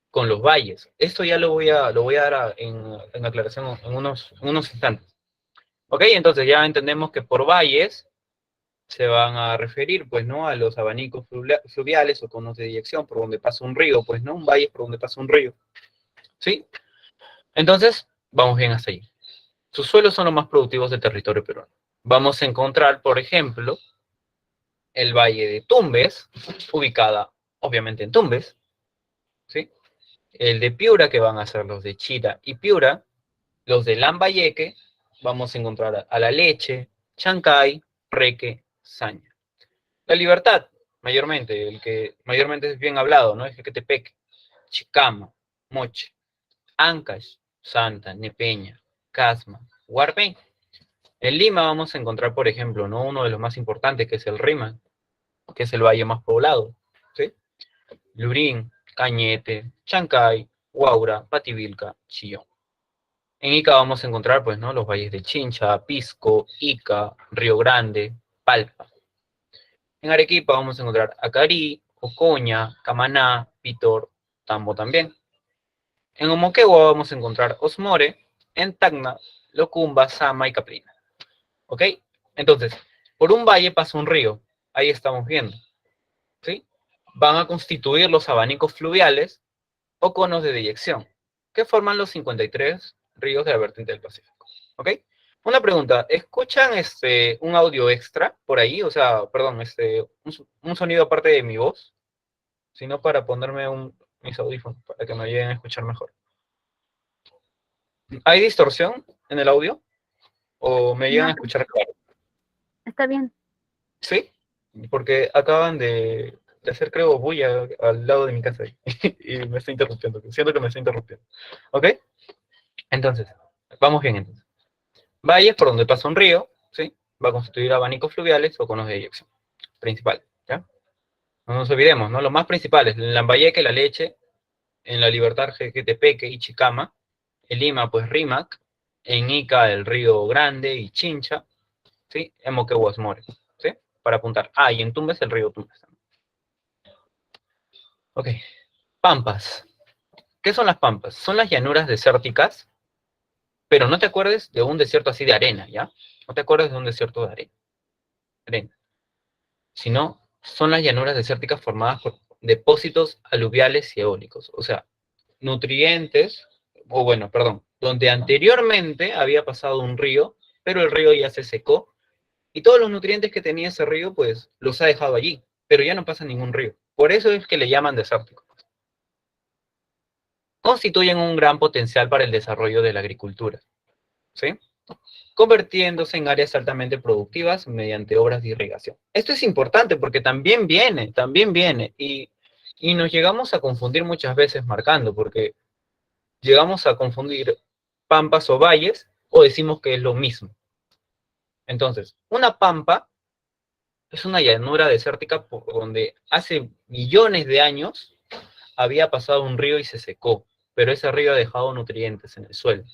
con los valles. Esto ya lo voy a dar en aclaración en unos instantes. ¿Ok? Entonces ya entendemos que por valles se van a referir, pues, ¿no? A los abanicos fluviales o conos de deyección, por donde pasa un río, pues, ¿no? Un valle es por donde pasa un río, ¿sí? Entonces, vamos bien hasta ahí. Sus suelos son los más productivos del territorio peruano. Vamos a encontrar, por ejemplo, el valle de Tumbes, ubicada, obviamente, en Tumbes, ¿sí? El de Piura, que van a ser los de Chira y Piura. Los de Lambayeque, vamos a encontrar a La Leche, Chancay, Reque, Saña. La Libertad, mayormente, el que mayormente es bien hablado, ¿no? Es Jequetepeque, Chicama, Moche, Ancash, Santa, Nepeña, Casma, Huarpey. En Lima vamos a encontrar, por ejemplo, ¿no? Uno de los más importantes, que es el Rímac, que es el valle más poblado, ¿sí? Lurín, Cañete, Chancay, Huaura, Pativilca, Chillón. En Ica vamos a encontrar, pues, ¿no? Los valles de Chincha, Pisco, Ica, Río Grande, Palpa. En Arequipa vamos a encontrar Acarí, Ocoña, Camaná, Pitor, Tambo también. En Moquegua vamos a encontrar Osmore, en Tacna, Locumba, Sama y Caprina. ¿Ok? Entonces, por un valle pasa un río. Ahí estamos viendo. ¿Sí? Van a constituir los abanicos fluviales o conos de deyección, que forman los 53 ríos de la vertiente del Pacífico. ¿Ok? Una pregunta, ¿escuchan un audio extra por ahí? O sea, perdón, un sonido aparte de mi voz, sino para ponerme mis audífonos, para que me ayuden a escuchar mejor. ¿Hay distorsión en el audio? ¿O me llegan a No, escuchar claro? está bien. ¿Sí? Porque acaban de hacer, creo, bulla al lado de mi casa y me está interrumpiendo. Siento que me está interrumpiendo. ¿Ok? Entonces, vamos bien entonces. Valles por donde pasa un río, ¿sí? Va a constituir abanicos fluviales o conos de eyección. Principal, ¿ya? No nos olvidemos, ¿no? Los más principales, en Lambayeque, La Leche, en La Libertad, Jequetepeque y Chicama, en Lima, pues Rímac, en Ica, el Río Grande y Chincha, ¿sí? En Moquegua, Osmore, ¿sí? Para apuntar. Ah, y en Tumbes, el río Tumbes también. Ok. Pampas. ¿Qué son las pampas? Son las llanuras desérticas, pero no te acuerdes de un desierto así de arena, ¿ya? No te acuerdes de un desierto de arena. Sino son las llanuras desérticas formadas por depósitos aluviales y eólicos, o sea, nutrientes, o bueno, perdón, donde anteriormente había pasado un río, pero el río ya se secó, y todos los nutrientes que tenía ese río, pues, los ha dejado allí, pero ya no pasa ningún río. Por eso es que le llaman desérticos. Constituyen un gran potencial para el desarrollo de la agricultura, ¿sí? Convirtiéndose en áreas altamente productivas mediante obras de irrigación. Esto es importante porque también viene, y nos llegamos a confundir muchas veces marcando, porque llegamos a confundir pampas o valles, o decimos que es lo mismo. Entonces, una pampa es una llanura desértica por donde hace millones de años había pasado un río y se secó, pero ese río ha dejado nutrientes en el suelo,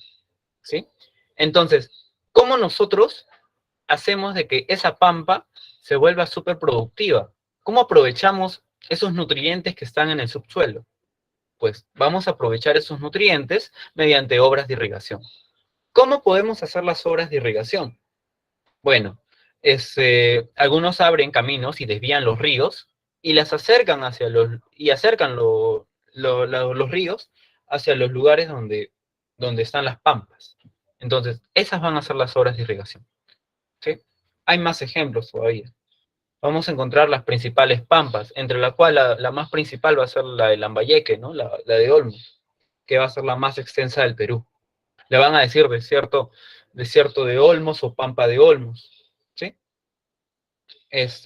¿sí? Entonces, ¿cómo nosotros hacemos de que esa pampa se vuelva súper productiva? ¿Cómo aprovechamos esos nutrientes que están en el subsuelo? Pues vamos a aprovechar esos nutrientes mediante obras de irrigación. ¿Cómo podemos hacer las obras de irrigación? Bueno, algunos abren caminos y desvían los ríos y las acercan acercan los ríos hacia los lugares donde están las pampas. Entonces, esas van a ser las obras de irrigación, ¿sí? Hay más ejemplos todavía. Vamos a encontrar las principales pampas, entre la cual la más principal va a ser la de Lambayeque, ¿no? La de Olmos, que va a ser la más extensa del Perú. Le van a decir desierto de Olmos o pampa de Olmos, ¿sí?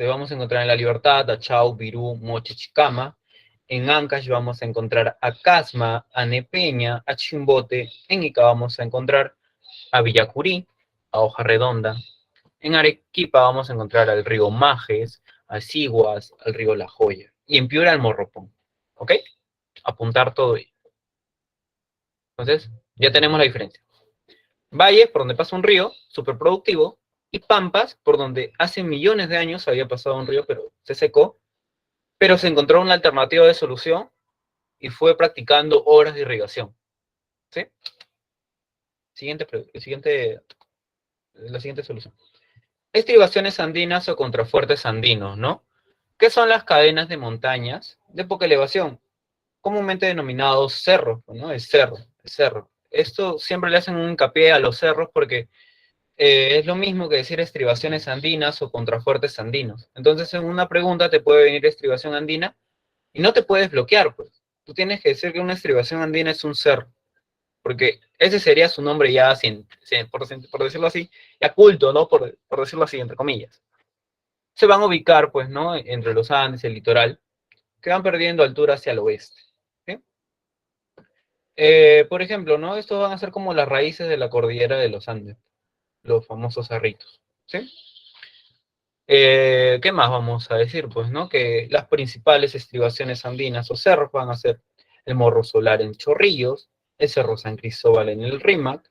vamos a encontrar en La Libertad a Chau, Virú, Moche, Chicama. En Ancash vamos a encontrar a Casma, a Nepeña, a Chimbote. En Ica vamos a encontrar a Villacurí, a Hoja Redonda. En Arequipa vamos a encontrar al río Majes, a Siguas, al río La Joya. Y en Piura al Morropón. ¿Ok? Apuntar todo ello. Entonces, ya tenemos la diferencia. Valles, por donde pasa un río, súper productivo, y pampas, por donde hace millones de años había pasado un río, pero se secó, pero se encontró una alternativa de solución y fue practicando obras de irrigación. ¿Sí? La siguiente solución. Estribaciones andinas o contrafuertes andinos, ¿no? ¿Qué son las cadenas de montañas de poca elevación? Comúnmente denominados cerros, ¿no? El cerro. Esto siempre le hacen un hincapié a los cerros porque es lo mismo que decir estribaciones andinas o contrafuertes andinos. Entonces, en una pregunta te puede venir estribación andina y no te puedes bloquear, pues. Tú tienes que decir que una estribación andina es un cerro, porque ese sería su nombre ya, por decirlo así, ya culto, ¿no? Por decirlo así, entre comillas. Se van a ubicar, pues, ¿no? Entre los Andes y el litoral, que van perdiendo altura hacia el oeste. ¿Sí? Por ejemplo, ¿no? Estos van a ser como las raíces de la cordillera de los Andes, los famosos cerritos. ¿Sí? ¿Qué más vamos a decir? Pues, ¿no? Que las principales estribaciones andinas o cerros van a ser el Morro Solar en Chorrillos, el Cerro San Cristóbal en el Rímac,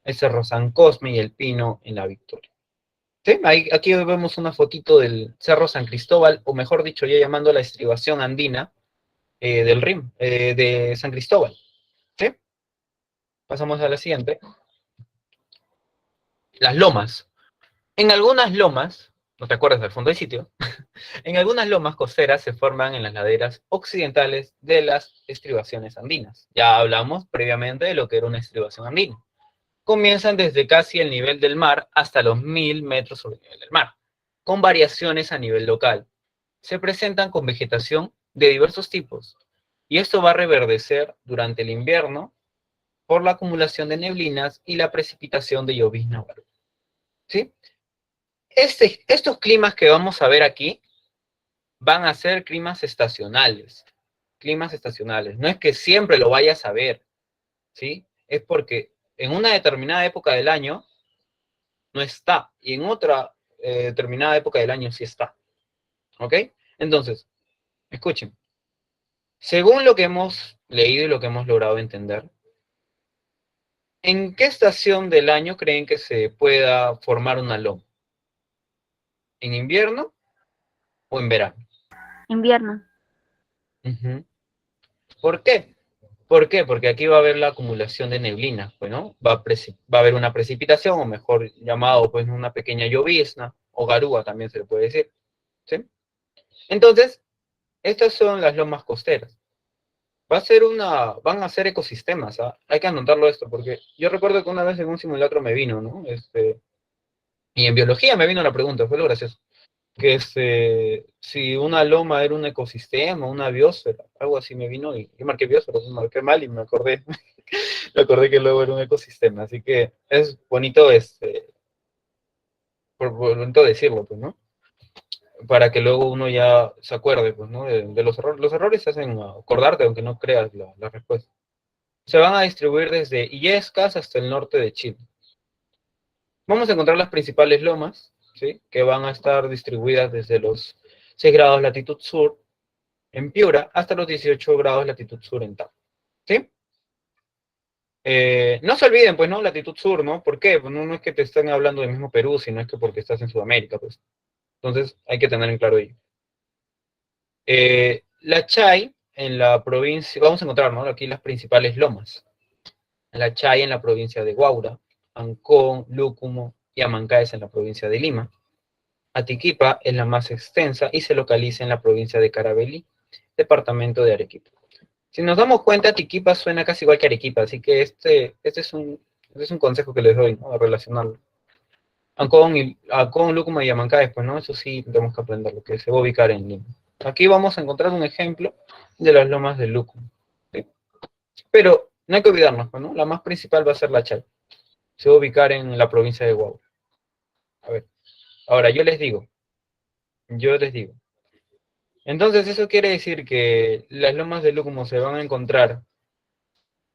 el Cerro San Cosme y el Pino en la Victoria. ¿Sí? Aquí vemos una fotito del Cerro San Cristóbal, o mejor dicho, ya llamando la estribación andina de San Cristóbal. ¿Sí? Pasamos a la siguiente. Las lomas. En algunas lomas, ¿no te acuerdas del fondo del sitio? En algunas lomas costeras se forman en las laderas occidentales de las estribaciones andinas. Ya hablamos previamente de lo que era una estribación andina. Comienzan desde casi el nivel del mar hasta los 1000 metros sobre el nivel del mar, con variaciones a nivel local. Se presentan con vegetación de diversos tipos, y esto va a reverdecer durante el invierno por la acumulación de neblinas y la precipitación de llovizna. ¿Sí? Estos climas que vamos a ver aquí van a ser climas estacionales. Climas estacionales. No es que siempre lo vayas a ver, ¿sí? Es porque en una determinada época del año no está, y en otra determinada época del año sí está. ¿Ok? Entonces, escuchen. Según lo que hemos leído y lo que hemos logrado entender, ¿en qué estación del año creen que se pueda formar una loma? ¿En invierno o en verano? Invierno. Ujú. ¿Por qué? ¿Por qué? Porque aquí va a haber la acumulación de neblina, pues, ¿no? Va a haber una precipitación, o mejor llamado, pues, una pequeña llovizna, o garúa también se le puede decir, ¿sí? Entonces, estas son las lomas costeras. Van a ser ecosistemas, ¿ah? Hay que anotarlo esto, porque yo recuerdo que una vez en un simulacro me vino, ¿no? Y en biología me vino la pregunta, fue lo gracioso. Que si una loma era un ecosistema, una biosfera, algo así me vino, y yo marqué biosfera, pues marqué mal y me acordé, me acordé que luego era un ecosistema, así que es bonito, bonito decirlo, pues, ¿no? Para que luego uno ya se acuerde, pues, ¿no? De los errores. Los errores se hacen acordarte, aunque no creas la respuesta. Se van a distribuir desde Illescas hasta el norte de Chile. Vamos a encontrar las principales lomas, ¿sí? Que van a estar distribuidas desde los 6 grados latitud sur en Piura hasta los 18 grados latitud sur en Tacna, ¿sí? No se olviden, pues, ¿no? Latitud sur, ¿no? ¿Por qué? Pues no es que te estén hablando del mismo Perú, sino es que porque estás en Sudamérica, pues. Entonces, hay que tener en claro ello. La Chay, en la provincia, vamos a encontrar, ¿no? Aquí las principales lomas. La Chay en la provincia de Huaura, Ancón, Lúcumo y Amancaes en la provincia de Lima. Atiquipa es la más extensa y se localiza en la provincia de Carabalí, departamento de Arequipa. Si nos damos cuenta, Atiquipa suena casi igual que Arequipa, así que este es un consejo que les doy, ¿no? A relacionarlo. Ancón, Lúcumo y Amancaes, pues, ¿no? Eso sí tenemos que aprender, lo que se va a ubicar en Lima. Aquí vamos a encontrar un ejemplo de las lomas del Lúcumo, ¿sí? Pero no hay que olvidarnos, pues, ¿no? La más principal va a ser la Chay. Se va a ubicar en la provincia de Huaura. A ver, ahora yo les digo, Yo les digo. Entonces, eso quiere decir que las lomas de Lúcumo se van a encontrar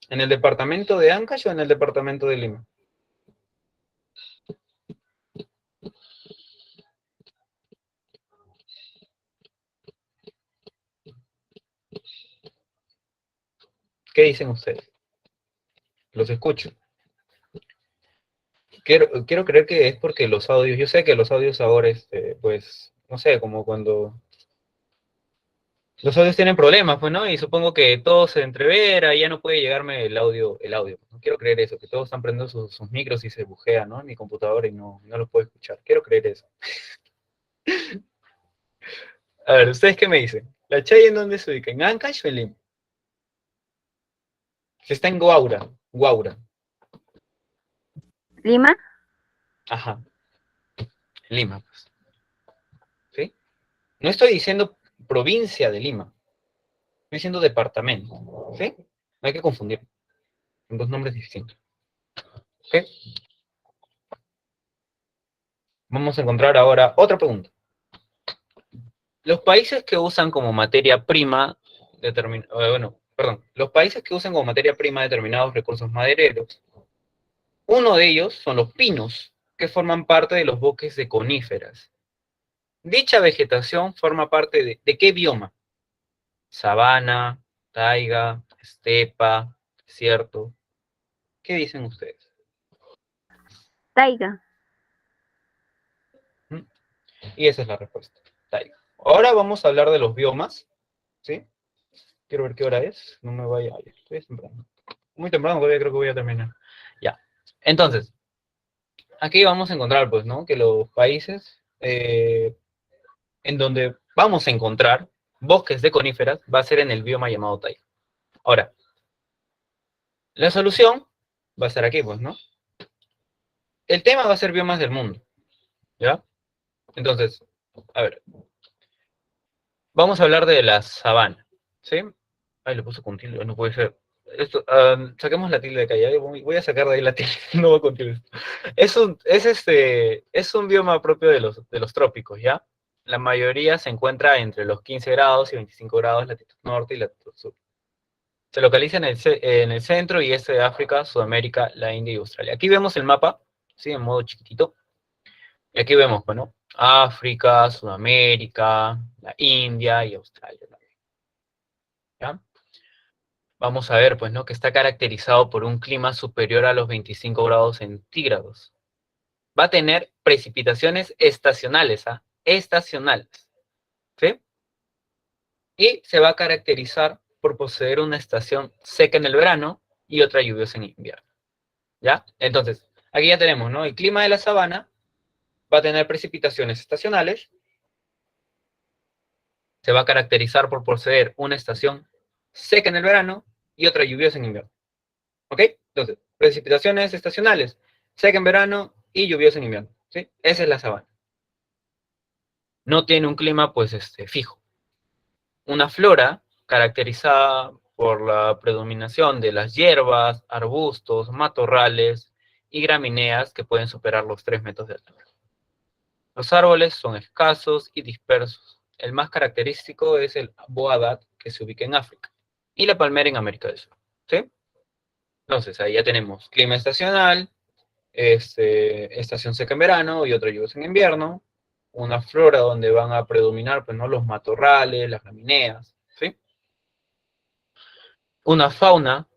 en el departamento de Ancash o en el departamento de Lima. ¿Qué dicen ustedes? Los escucho. Quiero creer que es porque los audios, yo sé que los audios ahora, pues, no sé, como cuando los audios tienen problemas, pues, ¿no? Y supongo que todo se entrevera y ya no puede llegarme el audio. No quiero creer eso, que todos están prendiendo sus micros y se bujea, ¿no? En mi computadora y no los puedo escuchar. Quiero creer eso. A ver, ¿ustedes qué me dicen? ¿La Chay en dónde se ubica? ¿En Ancash o en Lima? Si está en Guaura. Guaura. Lima, Ajá. Lima, pues. ¿Sí? No estoy diciendo provincia de Lima. Estoy diciendo departamento. ¿Sí? No hay que confundir. Son dos nombres distintos. ¿Ok? Vamos a encontrar ahora otra pregunta. Los países que usan como materia prima, los países que usan como materia prima determinados recursos madereros, uno de ellos son los pinos, que forman parte de los bosques de coníferas. Dicha vegetación forma parte ¿de qué bioma? Sabana, taiga, estepa, desierto. ¿Qué dicen ustedes? taiga. ¿Mm? Y esa es la respuesta, taiga. Ahora vamos a hablar de los biomas, ¿sí? Quiero ver qué hora es, no me vaya, estoy temprano. Muy temprano, todavía creo que voy a terminar. Ya. Entonces, aquí vamos a encontrar, pues, ¿no? Que los países en donde vamos a encontrar bosques de coníferas va a ser en el bioma llamado taiga. Ahora, la solución va a estar aquí, pues, ¿no? El tema va a ser biomas del mundo, ¿ya? Entonces, a ver, vamos a hablar de la sabana, ¿sí? Ay, le puse con tilde, no puede ser. Esto, saquemos la tilde de acá, ya voy a sacar de ahí la tilde, no voy con tilde. Es un bioma propio de los trópicos, ¿ya? La mayoría se encuentra entre los 15 grados y 25 grados latitud norte y latitud sur. Se localiza en el centro y este de África, Sudamérica, la India y Australia. Aquí vemos el mapa, ¿sí? En modo chiquitito. Y aquí vemos, bueno, África, Sudamérica, la India y Australia también, ¿ya? Vamos a ver, pues, ¿no? Que está caracterizado por un clima superior a los 25 grados centígrados. Va a tener precipitaciones estacionales, ¿ah? Estacionales, ¿sí? Y se va a caracterizar por poseer una estación seca en el verano y otra lluviosa en invierno, ¿ya? Entonces, aquí ya tenemos, ¿no? El clima de la sabana va a tener precipitaciones estacionales, se va a caracterizar por poseer una estación seca en el verano y otra lluviosa en invierno. ¿Ok? Entonces, precipitaciones estacionales, seca en verano y lluviosa en invierno. ¿Sí? Esa es la sabana. No tiene un clima, pues, fijo. Una flora caracterizada por la predominación de las hierbas, arbustos, matorrales y gramíneas que pueden superar los 3 metros de altura. Los árboles son escasos y dispersos. El más característico es el boadat, que se ubica en África, y la palmera en América del Sur. ¿Sí? Entonces, ahí ya tenemos clima estacional, estación seca en verano y otra lluviosa en invierno, una flora donde van a predominar, pues, ¿no? Los matorrales, las gramíneas, ¿sí? Una fauna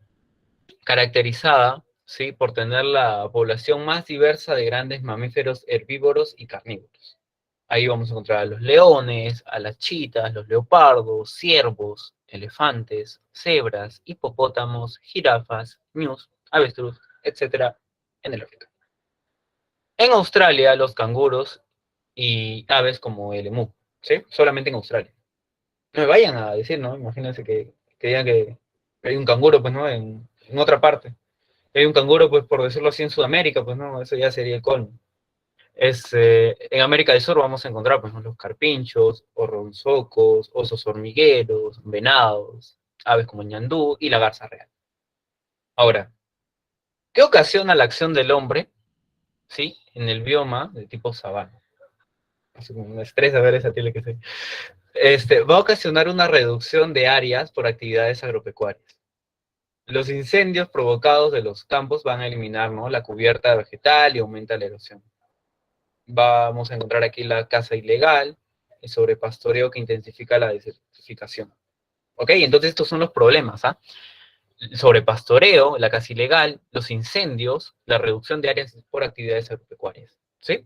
caracterizada, ¿sí? Por tener la población más diversa de grandes mamíferos herbívoros y carnívoros. Ahí vamos a encontrar a los leones, a las chitas, los leopardos, ciervos, elefantes, cebras, hipopótamos, jirafas, ñus, avestruz, etcétera, en el África. En Australia, los canguros y aves como el emú, ¿sí? Solamente en Australia. No me vayan a decir, ¿no? Imagínense que digan que hay un canguro, pues, ¿no? En otra parte. Hay un canguro, pues, por decirlo así, en Sudamérica, pues, ¿no? Eso ya sería el colmo. En América del Sur vamos a encontrar, pues, ¿no? Los carpinchos, orronzocos, osos hormigueros, venados, aves como el ñandú y la garza real. Ahora, ¿qué ocasiona la acción del hombre, ¿sí? En el bioma de tipo sabana? Así como me estresa ver esa tele que sé. Va a ocasionar una reducción de áreas por actividades agropecuarias. Los incendios provocados de los campos van a eliminar, ¿no?, la cubierta vegetal y aumenta la erosión. Vamos a encontrar aquí la caza ilegal, el sobrepastoreo que intensifica la desertificación. ¿Ok? Entonces estos son los problemas, ¿ah? El sobrepastoreo, la caza ilegal, los incendios, la reducción de áreas por actividades agropecuarias. ¿Sí?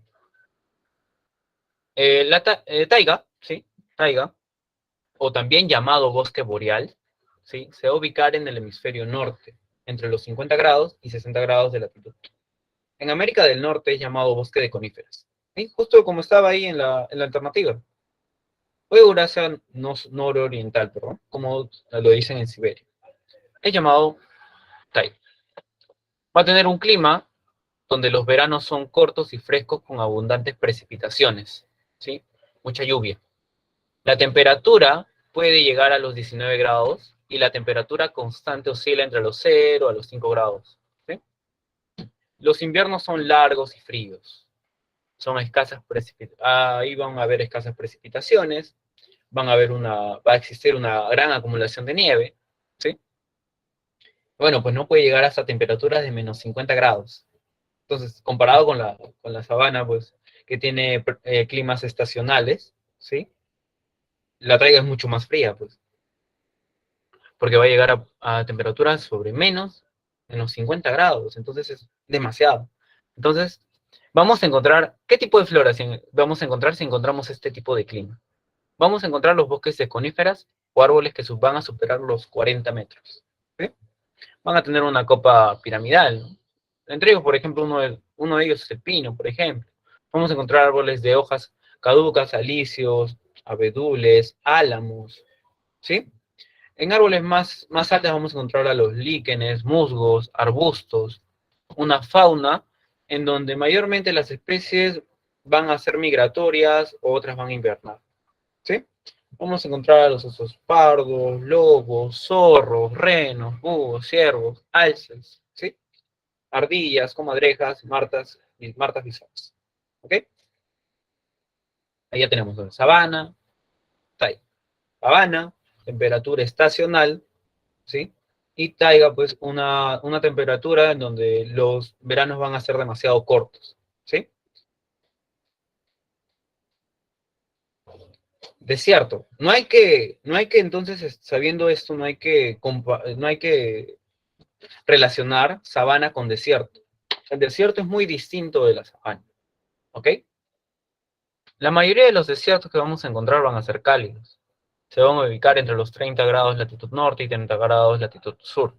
Taiga, ¿sí? Taiga, o también llamado bosque boreal, ¿sí?, se va a ubicar en el hemisferio norte, entre los 50 grados y 60 grados de latitud. En América del Norte es llamado bosque de coníferas. ¿Sí? Justo como estaba ahí en la alternativa. O Eurasia nororiental, perdón, como lo dicen en Siberia. Es llamado taiga. Va a tener un clima donde los veranos son cortos y frescos con abundantes precipitaciones, ¿sí? Mucha lluvia. La temperatura puede llegar a los 19 grados y la temperatura constante oscila entre los 0 a los 5 grados. ¿Sí? Los inviernos son largos y fríos. Son escasas ahí van a haber escasas precipitaciones, va a existir una gran acumulación de nieve, ¿sí? Bueno, pues no puede llegar hasta temperaturas de menos 50 grados. Entonces, comparado con la sabana, pues, que tiene climas estacionales, ¿sí?, la taiga es mucho más fría, pues, porque va a llegar a temperaturas sobre menos 50 grados, entonces es demasiado. Entonces, vamos a encontrar, ¿qué tipo de flora vamos a encontrar si encontramos este tipo de clima? Vamos a encontrar los bosques de coníferas o árboles que van a superar los 40 metros, ¿sí? Van a tener una copa piramidal, ¿no? Entre ellos, por ejemplo, uno de ellos es el pino, por ejemplo. Vamos a encontrar árboles de hojas caducas, alisios, abedules, álamos, ¿sí? En árboles más altos vamos a encontrar a los líquenes, musgos, arbustos, una fauna en donde mayormente las especies van a ser migratorias o otras van a invernar, ¿sí? Vamos a encontrar a los osos pardos, lobos, zorros, renos, búhos, ciervos, alces, ¿sí? Ardillas, comadrejas, martas bizarras, ¿ok? Ahí ya tenemos sabana, taiga. Sabana, temperatura estacional, ¿sí? Y taiga, pues, una temperatura en donde los veranos van a ser demasiado cortos, ¿sí? Desierto. No hay que entonces, sabiendo esto, no hay que relacionar sabana con desierto. El desierto es muy distinto de la sabana, ¿ok? La mayoría de los desiertos que vamos a encontrar van a ser cálidos. Se van a ubicar entre los 30 grados latitud norte y 30 grados latitud sur.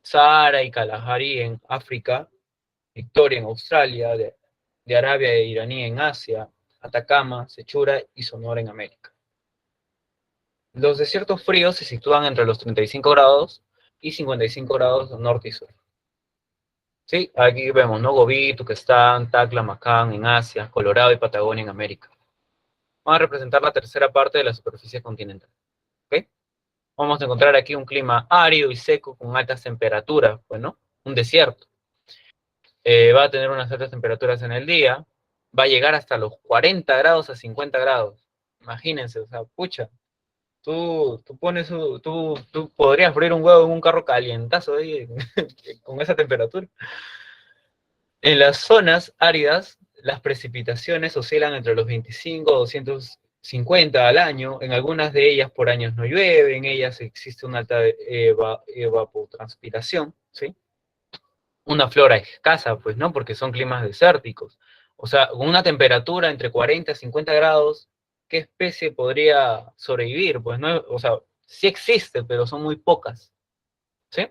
Sahara y Kalahari en África, Victoria en Australia, de Arabia e Iraní en Asia, Atacama, Sechura y Sonora en América. Los desiertos fríos se sitúan entre los 35 grados y 55 grados norte y sur. Sí, aquí vemos, ¿no? Gobi, Turquestán, Tacla, Macán en Asia, Colorado y Patagonia en América. Van a representar la tercera parte de la superficie continental. ¿Ok? Vamos a encontrar aquí un clima árido y seco con altas temperaturas, pues, ¿no? Un desierto. Va a tener unas altas temperaturas en el día, va a llegar hasta los 40 grados a 50 grados. Imagínense, o sea, pucha, tú podrías freír un huevo en un carro calientazo ahí, con esa temperatura. En las zonas áridas, las precipitaciones oscilan entre los 25 a 250 al año. En algunas de ellas por años no llueve, en ellas existe una alta evapotranspiración, ¿sí? Una flora escasa, pues, ¿no? Porque son climas desérticos. O sea, con una temperatura entre 40 y 50 grados, ¿qué especie podría sobrevivir? Pues, ¿no? O sea, sí existe, pero son muy pocas, ¿sí?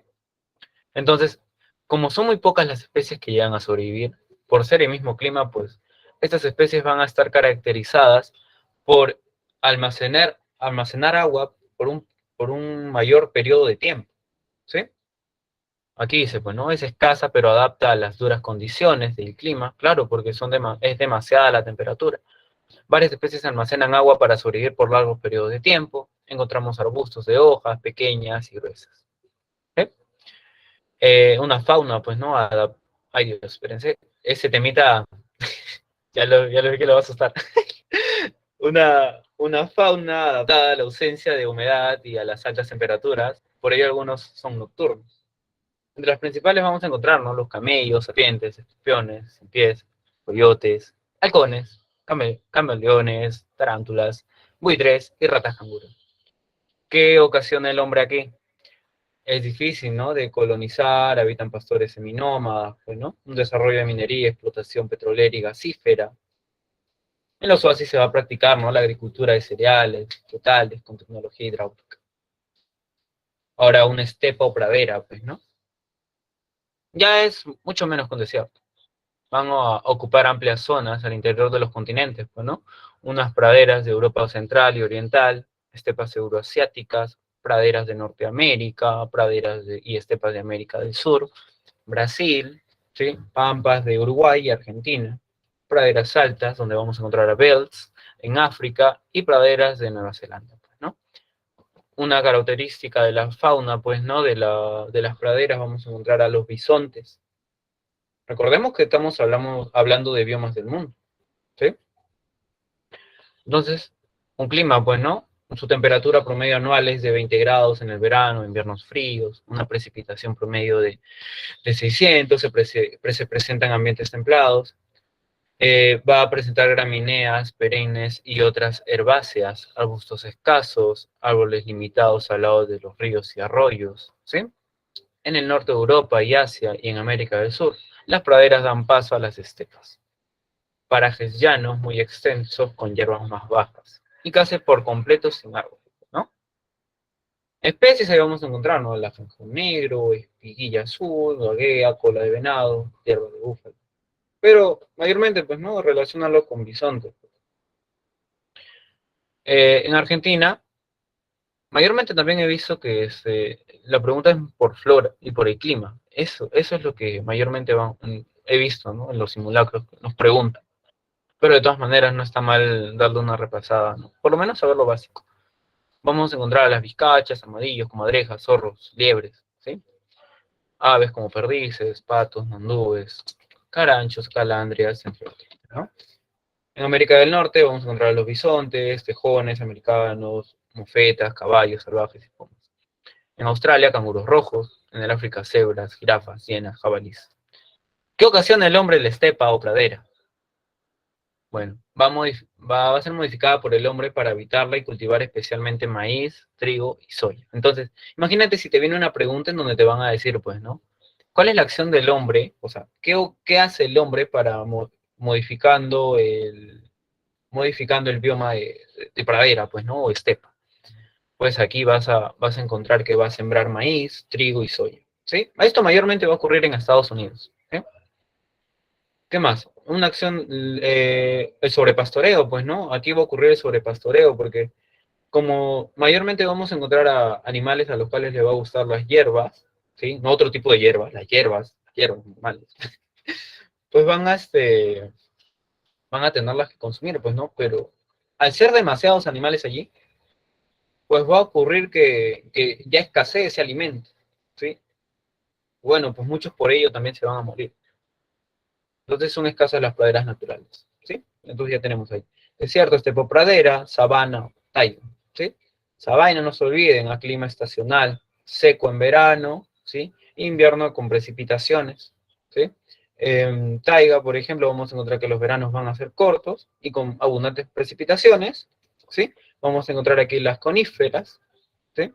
Entonces, como son muy pocas las especies que llegan a sobrevivir, por ser el mismo clima, pues, estas especies van a estar caracterizadas por almacenar agua por un mayor periodo de tiempo, ¿sí? Aquí dice, pues no es escasa, pero adapta a las duras condiciones del clima, claro, porque es demasiada la temperatura. Varias especies almacenan agua para sobrevivir por largos periodos de tiempo. Encontramos arbustos de hojas pequeñas y gruesas. ¿Sí? Una fauna, pues, ¿no? Ay, Dios, espérense. Ese temita, ya lo vi que lo va a asustar. una fauna adaptada a la ausencia de humedad y a las altas temperaturas, por ello algunos son nocturnos. Entre las principales vamos a encontrar, ¿no?, los camellos, serpientes, escorpiones, sin pies, coyotes, halcones, camaleones, tarántulas, buitres y ratas canguro. ¿Qué ocasiona el hombre aquí? Es difícil, ¿no?, de colonizar, habitan pastores seminómadas, pues, ¿no?, un desarrollo de minería, explotación petrolera y gasífera. En los oasis se va a practicar, ¿no?, la agricultura de cereales, vegetales, con tecnología hidráulica. Ahora, una estepa o pradera, pues, ¿no?, ya es mucho menos con desierto. Van a ocupar amplias zonas al interior de los continentes, pues, ¿no? Unas praderas de Europa central y oriental, estepas euroasiáticas, praderas de Norteamérica, y estepas de América del Sur, Brasil, ¿sí?, pampas de Uruguay y Argentina, praderas altas, donde vamos a encontrar a belts, en África, y praderas de Nueva Zelanda, pues, ¿no? Una característica de la fauna, pues, ¿no?, de las praderas, vamos a encontrar a los bisontes. Recordemos que estamos hablando de biomas del mundo, ¿sí? Entonces, un clima, pues, ¿no?, su temperatura promedio anual es de 20 grados en el verano, inviernos fríos, una precipitación promedio de 600, se presentan ambientes templados, va a presentar gramíneas, perennes y otras herbáceas, arbustos escasos, árboles limitados al lado de los ríos y arroyos, ¿sí? En el norte de Europa y Asia y en América del Sur, las praderas dan paso a las estepas. Parajes llanos muy extensos con hierbas más bajas y casi por completo sin árboles, ¿no? Especies ahí vamos a encontrar, ¿no?, el ajenjo negro, espiguilla azul, guaguea, cola de venado, hierba de búfalo. Pero mayormente, pues, ¿no?, relacionarlo con bisontes. En Argentina, mayormente también he visto que la pregunta es por flora y por el clima. Eso es lo que mayormente he visto, ¿no?, en los simulacros, nos preguntan. Pero de todas maneras no está mal darle una repasada, ¿no?, por lo menos saber lo básico. Vamos a encontrar a las vizcachas, armadillos, comadrejas, zorros, liebres, ¿sí? Aves como perdices, patos, mandúes, caranchos, calandrias, entre otros, ¿no? En América del Norte vamos a encontrar a los bisontes, tejones americanos, mofetas, caballos salvajes y pumas. En Australia, canguros rojos. En el África, cebras, jirafas, hienas, jabalíes. ¿Qué ocasiona el hombre en la estepa o pradera? Bueno, va a ser modificada por el hombre para habitarla y cultivar especialmente maíz, trigo y soya. Entonces, imagínate si te viene una pregunta en donde te van a decir, pues, ¿no?, ¿cuál es la acción del hombre? O sea, ¿qué hace el hombre para modificando el bioma de pradera, pues, ¿no?, o estepa? Pues aquí vas a encontrar que va a sembrar maíz, trigo y soya, ¿sí? Esto mayormente va a ocurrir en Estados Unidos, ¿sí? ¿Qué más? Una acción, el sobrepastoreo, pues, ¿no? Aquí va a ocurrir el sobrepastoreo, porque como mayormente vamos a encontrar a animales a los cuales les va a gustar las hierbas, ¿sí? No otro tipo de hierbas, las hierbas normales, pues van a tenerlas que consumir, pues, ¿no? Pero al ser demasiados animales allí, pues va a ocurrir que ya escasee ese alimento, ¿sí? Bueno, pues muchos por ello también se van a morir. Entonces son escasas las praderas naturales, ¿sí? Entonces ya tenemos ahí desierto, estepa, pradera, sabana, taiga, ¿sí? Sabana, no se olviden, a clima estacional, seco en verano, ¿sí? Invierno con precipitaciones, ¿sí? En taiga, por ejemplo, vamos a encontrar que los veranos van a ser cortos y con abundantes precipitaciones, ¿sí? Vamos a encontrar aquí las coníferas, ¿sí?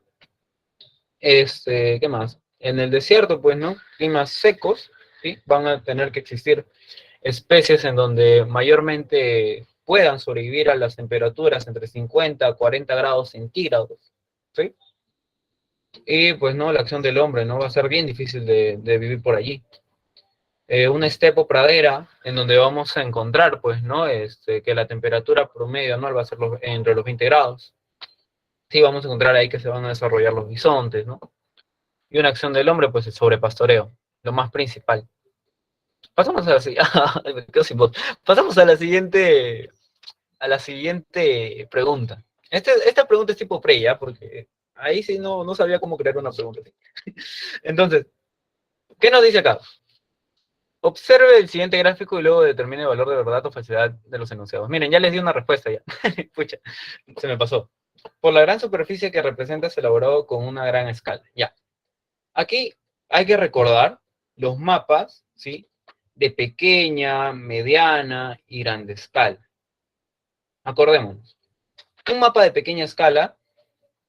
¿Qué más? En el desierto, pues, ¿no?, climas secos, ¿sí? Van a tener que existir especies en donde mayormente puedan sobrevivir a las temperaturas entre 50 a 40 grados centígrados, ¿sí? Y pues no, la acción del hombre, ¿no?, va a ser bien difícil de vivir por allí. Una estepa o pradera en donde vamos a encontrar, pues, ¿no?, que la temperatura promedio anual va a ser entre los 20 grados. Sí, vamos a encontrar ahí que se van a desarrollar los bisontes, ¿no? Y una acción del hombre, pues el sobrepastoreo, lo más principal. Pasamos a la siguiente. Me quedo sin voz. Pasamos a la siguiente pregunta. Esta pregunta es tipo pre, porque ahí sí no sabía cómo crear una pregunta así. Entonces, ¿qué nos dice acá? Observe el siguiente gráfico y luego determine el valor de verdad o falsedad de los enunciados. Miren, ya les di una respuesta ya. Pucha, se me pasó. Por la gran superficie que representa es elaborado con una gran escala. Ya. Aquí hay que recordar los mapas, ¿sí? De pequeña, mediana y grande escala. Acordémonos. Un mapa de pequeña escala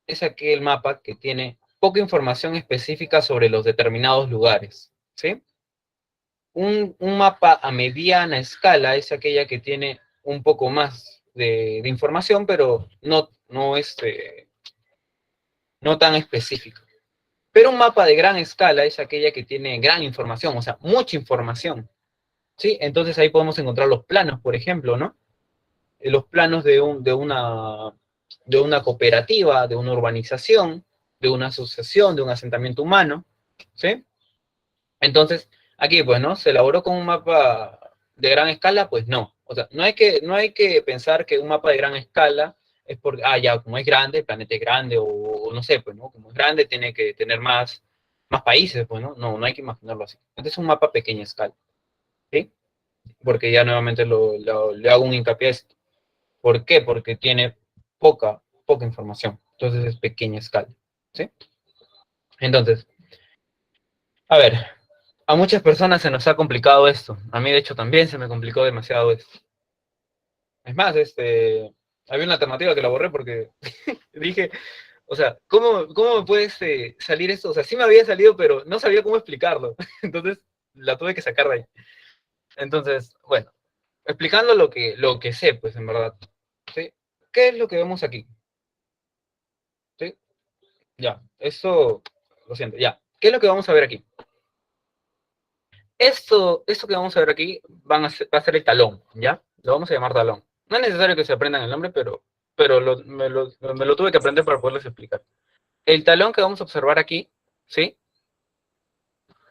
es aquel mapa que tiene poca información específica sobre los determinados lugares, ¿sí? Un mapa a mediana escala es aquella que tiene un poco más de información, pero no tan específica. Pero un mapa de gran escala es aquella que tiene gran información, o sea, mucha información, ¿sí? Entonces ahí podemos encontrar los planos, por ejemplo, ¿no? Los planos de una cooperativa, de una urbanización, de una asociación, de un asentamiento humano, ¿sí? Entonces, aquí, pues, ¿no? ¿Se elaboró con un mapa de gran escala? Pues no. O sea, no hay que pensar que un mapa de gran escala es porque, ya, como es grande, el planeta es grande, o no sé, pues, ¿no? Como es grande, tiene que tener más países, pues, ¿no? No hay que imaginarlo así. Este es un mapa a pequeña escala, ¿sí? Porque ya nuevamente le hago un hincapié a esto. ¿Por qué? Porque tiene poca información. Entonces es pequeña escala, ¿sí? Entonces, a ver, a muchas personas se nos ha complicado esto. A mí, de hecho, también se me complicó demasiado esto. Es más, había una alternativa que la borré porque dije, o sea, ¿cómo me puede salir esto? O sea, sí me había salido, pero no sabía cómo explicarlo. Entonces, la tuve que sacar de ahí. Entonces, bueno, explicando lo que sé, pues, en verdad. ¿Sí? ¿Qué es lo que vemos aquí? ¿Sí? Ya, eso, lo siento, ya. ¿Qué es lo que vamos a ver aquí? Esto que vamos a ver aquí va a ser el talón, ¿ya? Lo vamos a llamar talón. No es necesario que se aprendan el nombre, pero me lo tuve que aprender para poderles explicar. El talón que vamos a observar aquí, ¿sí?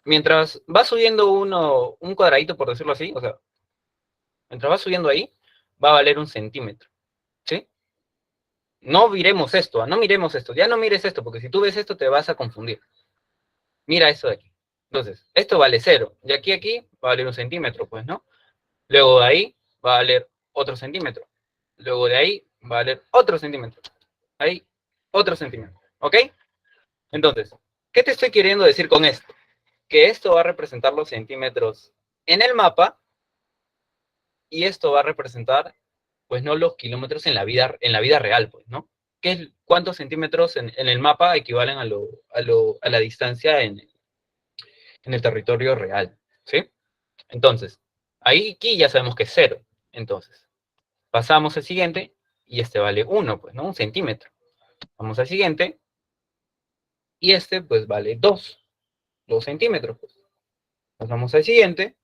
Mientras va subiendo un cuadradito, por decirlo así, o sea, mientras va subiendo ahí, va a valer 1 centímetro, ¿sí? No miremos esto, no miremos esto, ya no mires esto, porque si tú ves esto te vas a confundir. Mira esto de aquí. Entonces, esto vale 0. De aquí a aquí va a valer 1 centímetro, pues, ¿no? Luego de ahí va a valer otro centímetro. Luego de ahí va a valer otro centímetro. Ahí, otro centímetro. ¿Ok? Entonces, ¿qué te estoy queriendo decir con esto? Que esto va a representar los centímetros en el mapa y esto va a representar, pues, no los kilómetros en la vida real, pues, ¿no? ¿Cuántos centímetros en el mapa equivalen a la distancia en el territorio real? ¿Sí? Entonces, aquí ya sabemos que es 0. Entonces, pasamos al siguiente y este vale 1, pues, ¿no? 1 centímetro. Vamos al siguiente y este, pues, vale 2 centímetros. Pues. Pasamos al siguiente.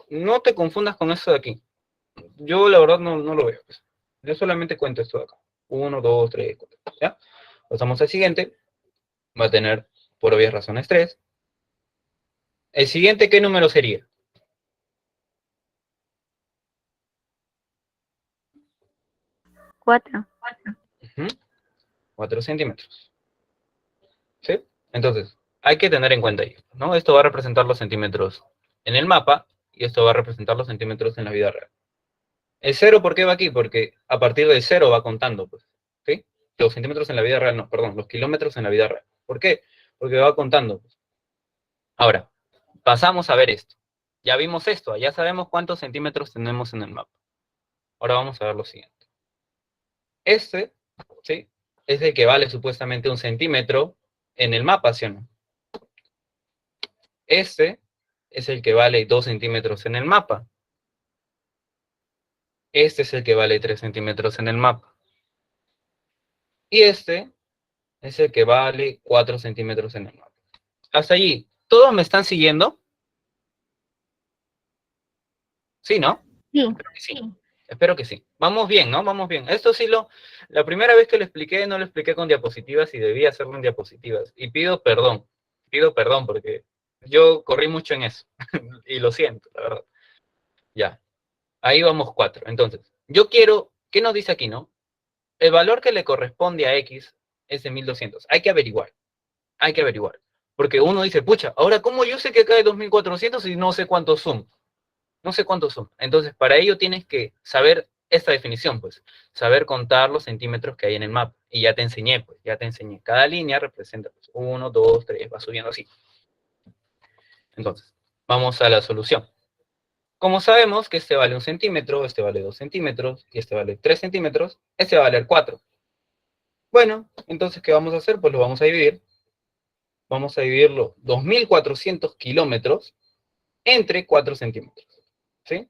No te confundas con esto de aquí. Yo, la verdad, no lo veo. Pues. Yo solamente cuento esto de acá. 1, 2, 3, 4. ¿Ya? Pasamos al siguiente. Va a tener, por obvias razones, 3. El siguiente, ¿qué número sería? 4. 4 centímetros. ¿Sí? Entonces, hay que tener en cuenta esto, ¿no? Esto va a representar los centímetros en el mapa y esto va a representar los centímetros en la vida real. El 0, ¿por qué va aquí? Porque a partir del 0 va contando, pues, ¿sí? Los centímetros en la vida real, no, perdón, los kilómetros en la vida real. ¿Por qué? Porque va contando. Pues. Ahora, pasamos a ver esto. Ya vimos esto, ya sabemos cuántos centímetros tenemos en el mapa. Ahora vamos a ver lo siguiente. Este, ¿sí? Es el que vale supuestamente 1 centímetro en el mapa, ¿sí o no? Este es el que vale 2 centímetros en el mapa. Este es el que vale 3 centímetros en el mapa. Y este es el que vale 4 centímetros en el mapa. Hasta allí, ¿todos me están siguiendo? ¿Sí, no? Sí. Espero que sí. Espero que sí. Vamos bien, ¿no? Vamos bien. Esto sí la primera vez que lo expliqué, no lo expliqué con diapositivas y debía hacerlo en diapositivas. Y pido perdón porque yo corrí mucho en eso. Y lo siento, la verdad. Ya. Ahí vamos 4. Entonces, yo quiero, ¿qué nos dice aquí, no? El valor que le corresponde a X es de 1200. Hay que averiguar. Porque uno dice, pucha, ahora, ¿cómo yo sé que acá hay 2400 y no sé cuántos son? No sé cuántos son. Entonces, para ello tienes que saber esta definición, pues. Saber contar los centímetros que hay en el mapa. Y ya te enseñé, pues. Ya te enseñé. Cada línea representa, pues, 1, 2, 3, va subiendo así. Entonces, vamos a la solución. Como sabemos que este vale 1 centímetro, este vale 2 centímetros, y este vale 3 centímetros, este va a valer 4. Bueno, entonces, ¿qué vamos a hacer? Pues lo vamos a dividir. Vamos a dividirlo 2400 kilómetros entre 4 centímetros. ¿Sí?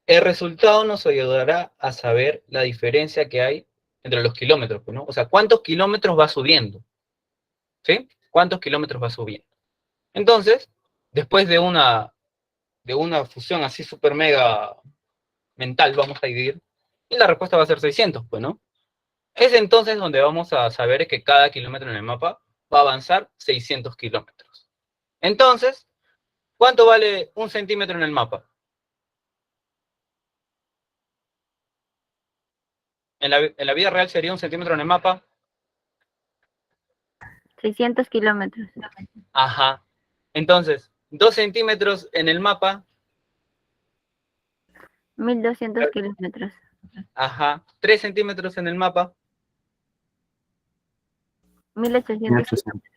El resultado nos ayudará a saber la diferencia que hay entre los kilómetros, ¿no? O sea, ¿cuántos kilómetros va subiendo? ¿Sí? ¿Cuántos kilómetros va subiendo? Entonces, después de una fusión así súper mega mental, vamos a dividir, y la respuesta va a ser 600, pues, ¿no? Es entonces donde vamos a saber que cada kilómetro en el mapa va a avanzar 600 kilómetros. Entonces, ¿cuánto vale 1 centímetro en el mapa? En la vida real sería 1 centímetro en el mapa. 600 kilómetros. Ajá. Entonces, 2 centímetros en el mapa. 1200 kilómetros. Ajá. 3 centímetros en el mapa. 1800. 1800.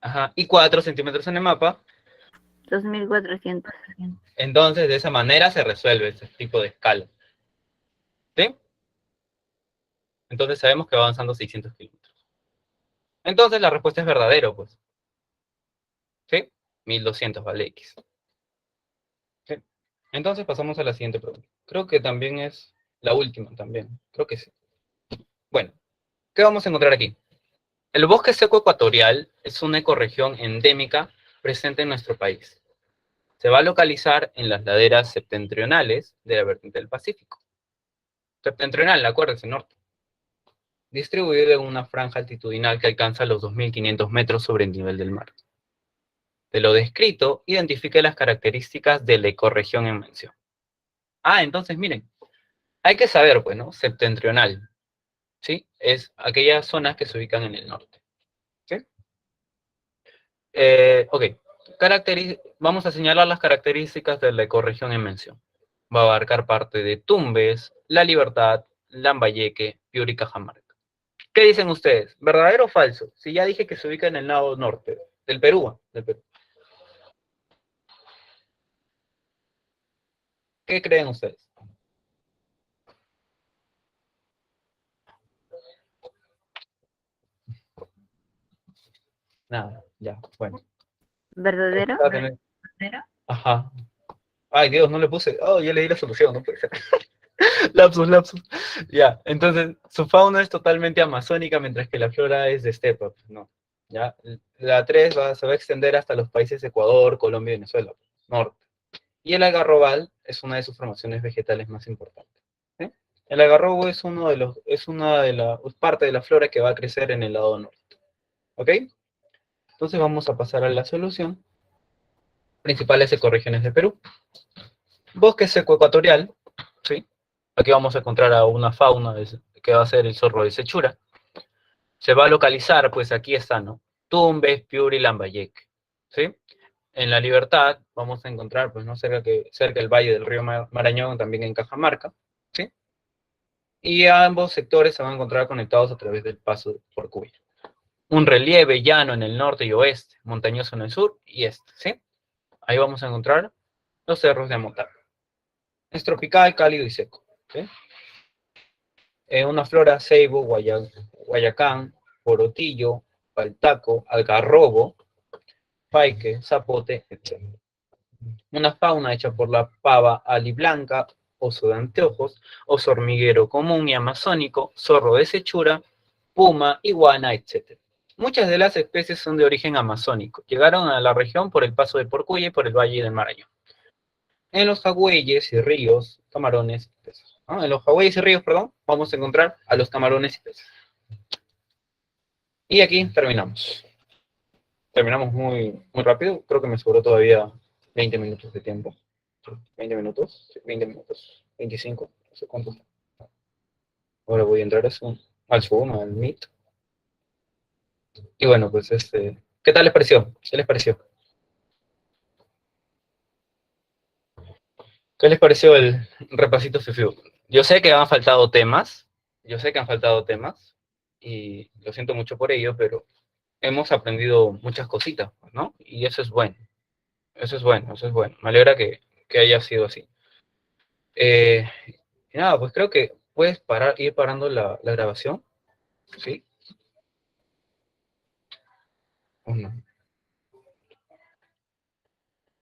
Ajá. Y 4 centímetros en el mapa. 2400. Entonces, de esa manera se resuelve ese tipo de escala. ¿Sí? Entonces sabemos que va avanzando 600 kilómetros. Entonces la respuesta es verdadero, pues. ¿Sí? 1200 vale X. ¿Sí? Entonces pasamos a la siguiente pregunta. Creo que también es la última también. Creo que sí. Bueno, ¿qué vamos a encontrar aquí? El bosque seco ecuatorial es una ecorregión endémica presente en nuestro país. Se va a localizar en las laderas septentrionales de la vertiente del Pacífico. Septentrional, acuérdense, norte. Distribuido en una franja altitudinal que alcanza los 2500 metros sobre el nivel del mar. De lo descrito, identifique las características de la ecorregión en mención. Ah, entonces miren, hay que saber, pues, ¿no? Septentrional, ¿sí? Es aquellas zonas que se ubican en el norte. ¿Sí? Ok, vamos a señalar las características de la ecorregión en mención. Va a abarcar parte de Tumbes, La Libertad, Lambayeque, Piura y Cajamarca. ¿Qué dicen ustedes? ¿Verdadero o falso? Si ya dije que se ubica en el lado norte, del Perú, del Perú. ¿Qué creen ustedes? Nada, ya, bueno. ¿Verdadero? Ajá. Ay, Dios, no le puse. Oh, ya le di la solución, no puede ser. Lapsus, lapsus. Ya, entonces, su fauna es totalmente amazónica, mientras que la flora es de estepa, pues, no. Ya, la 3 se va a extender hasta los países Ecuador, Colombia y Venezuela, norte. Y el algarrobal es una de sus formaciones vegetales más importantes. ¿Sí? El algarrobo es parte de la flora que va a crecer en el lado norte. ¿Ok? Entonces vamos a pasar a la solución. Principales ecorregiones de Perú. Bosque seco ecuatorial, ¿sí? Aquí vamos a encontrar a una fauna que va a ser el zorro de Sechura. Se va a localizar, pues aquí está, ¿no? Tumbes, Piura y Lambayeque, ¿sí? En La Libertad vamos a encontrar, pues, ¿no? cerca del valle del río Marañón, también en Cajamarca, ¿sí? Y ambos sectores se van a encontrar conectados a través del paso por Cuyo. Un relieve llano en el norte y oeste, montañoso en el sur y este, ¿sí? Ahí vamos a encontrar los cerros de Amotac. Es tropical, cálido y seco, ¿sí? Una flora ceibo, guayacán, porotillo, paltaco, algarrobo, paique, zapote, etc. Una fauna hecha por la pava aliblanca, oso de anteojos, oso hormiguero común y amazónico, zorro de sechura, puma, iguana, etc. Muchas de las especies son de origen amazónico. Llegaron a la región por el paso de Porcuye y por el Valle del Marañón. En los jagüeyes y ríos, camarones y peces. ¿No? En los jagüeyes y ríos, perdón, vamos a encontrar a los camarones y peces. Y aquí terminamos. Terminamos muy, muy rápido. Creo que me sobró todavía 20 minutos de tiempo. 20 minutos, sí, 20 minutos, 25, no sé cuánto. Ahora voy a entrar al Zoom, al Meet. Y bueno, pues ¿Qué tal les pareció? ¿Qué les pareció? ¿Qué les pareció el repasito FIFU? Yo sé que han faltado temas, y lo siento mucho por ello, pero hemos aprendido muchas cositas, ¿no? Y eso es bueno, eso es bueno, eso es bueno. Me alegra que haya sido así. Eh, y nada, pues creo que puedes ir parando la grabación, ¿sí? Uno.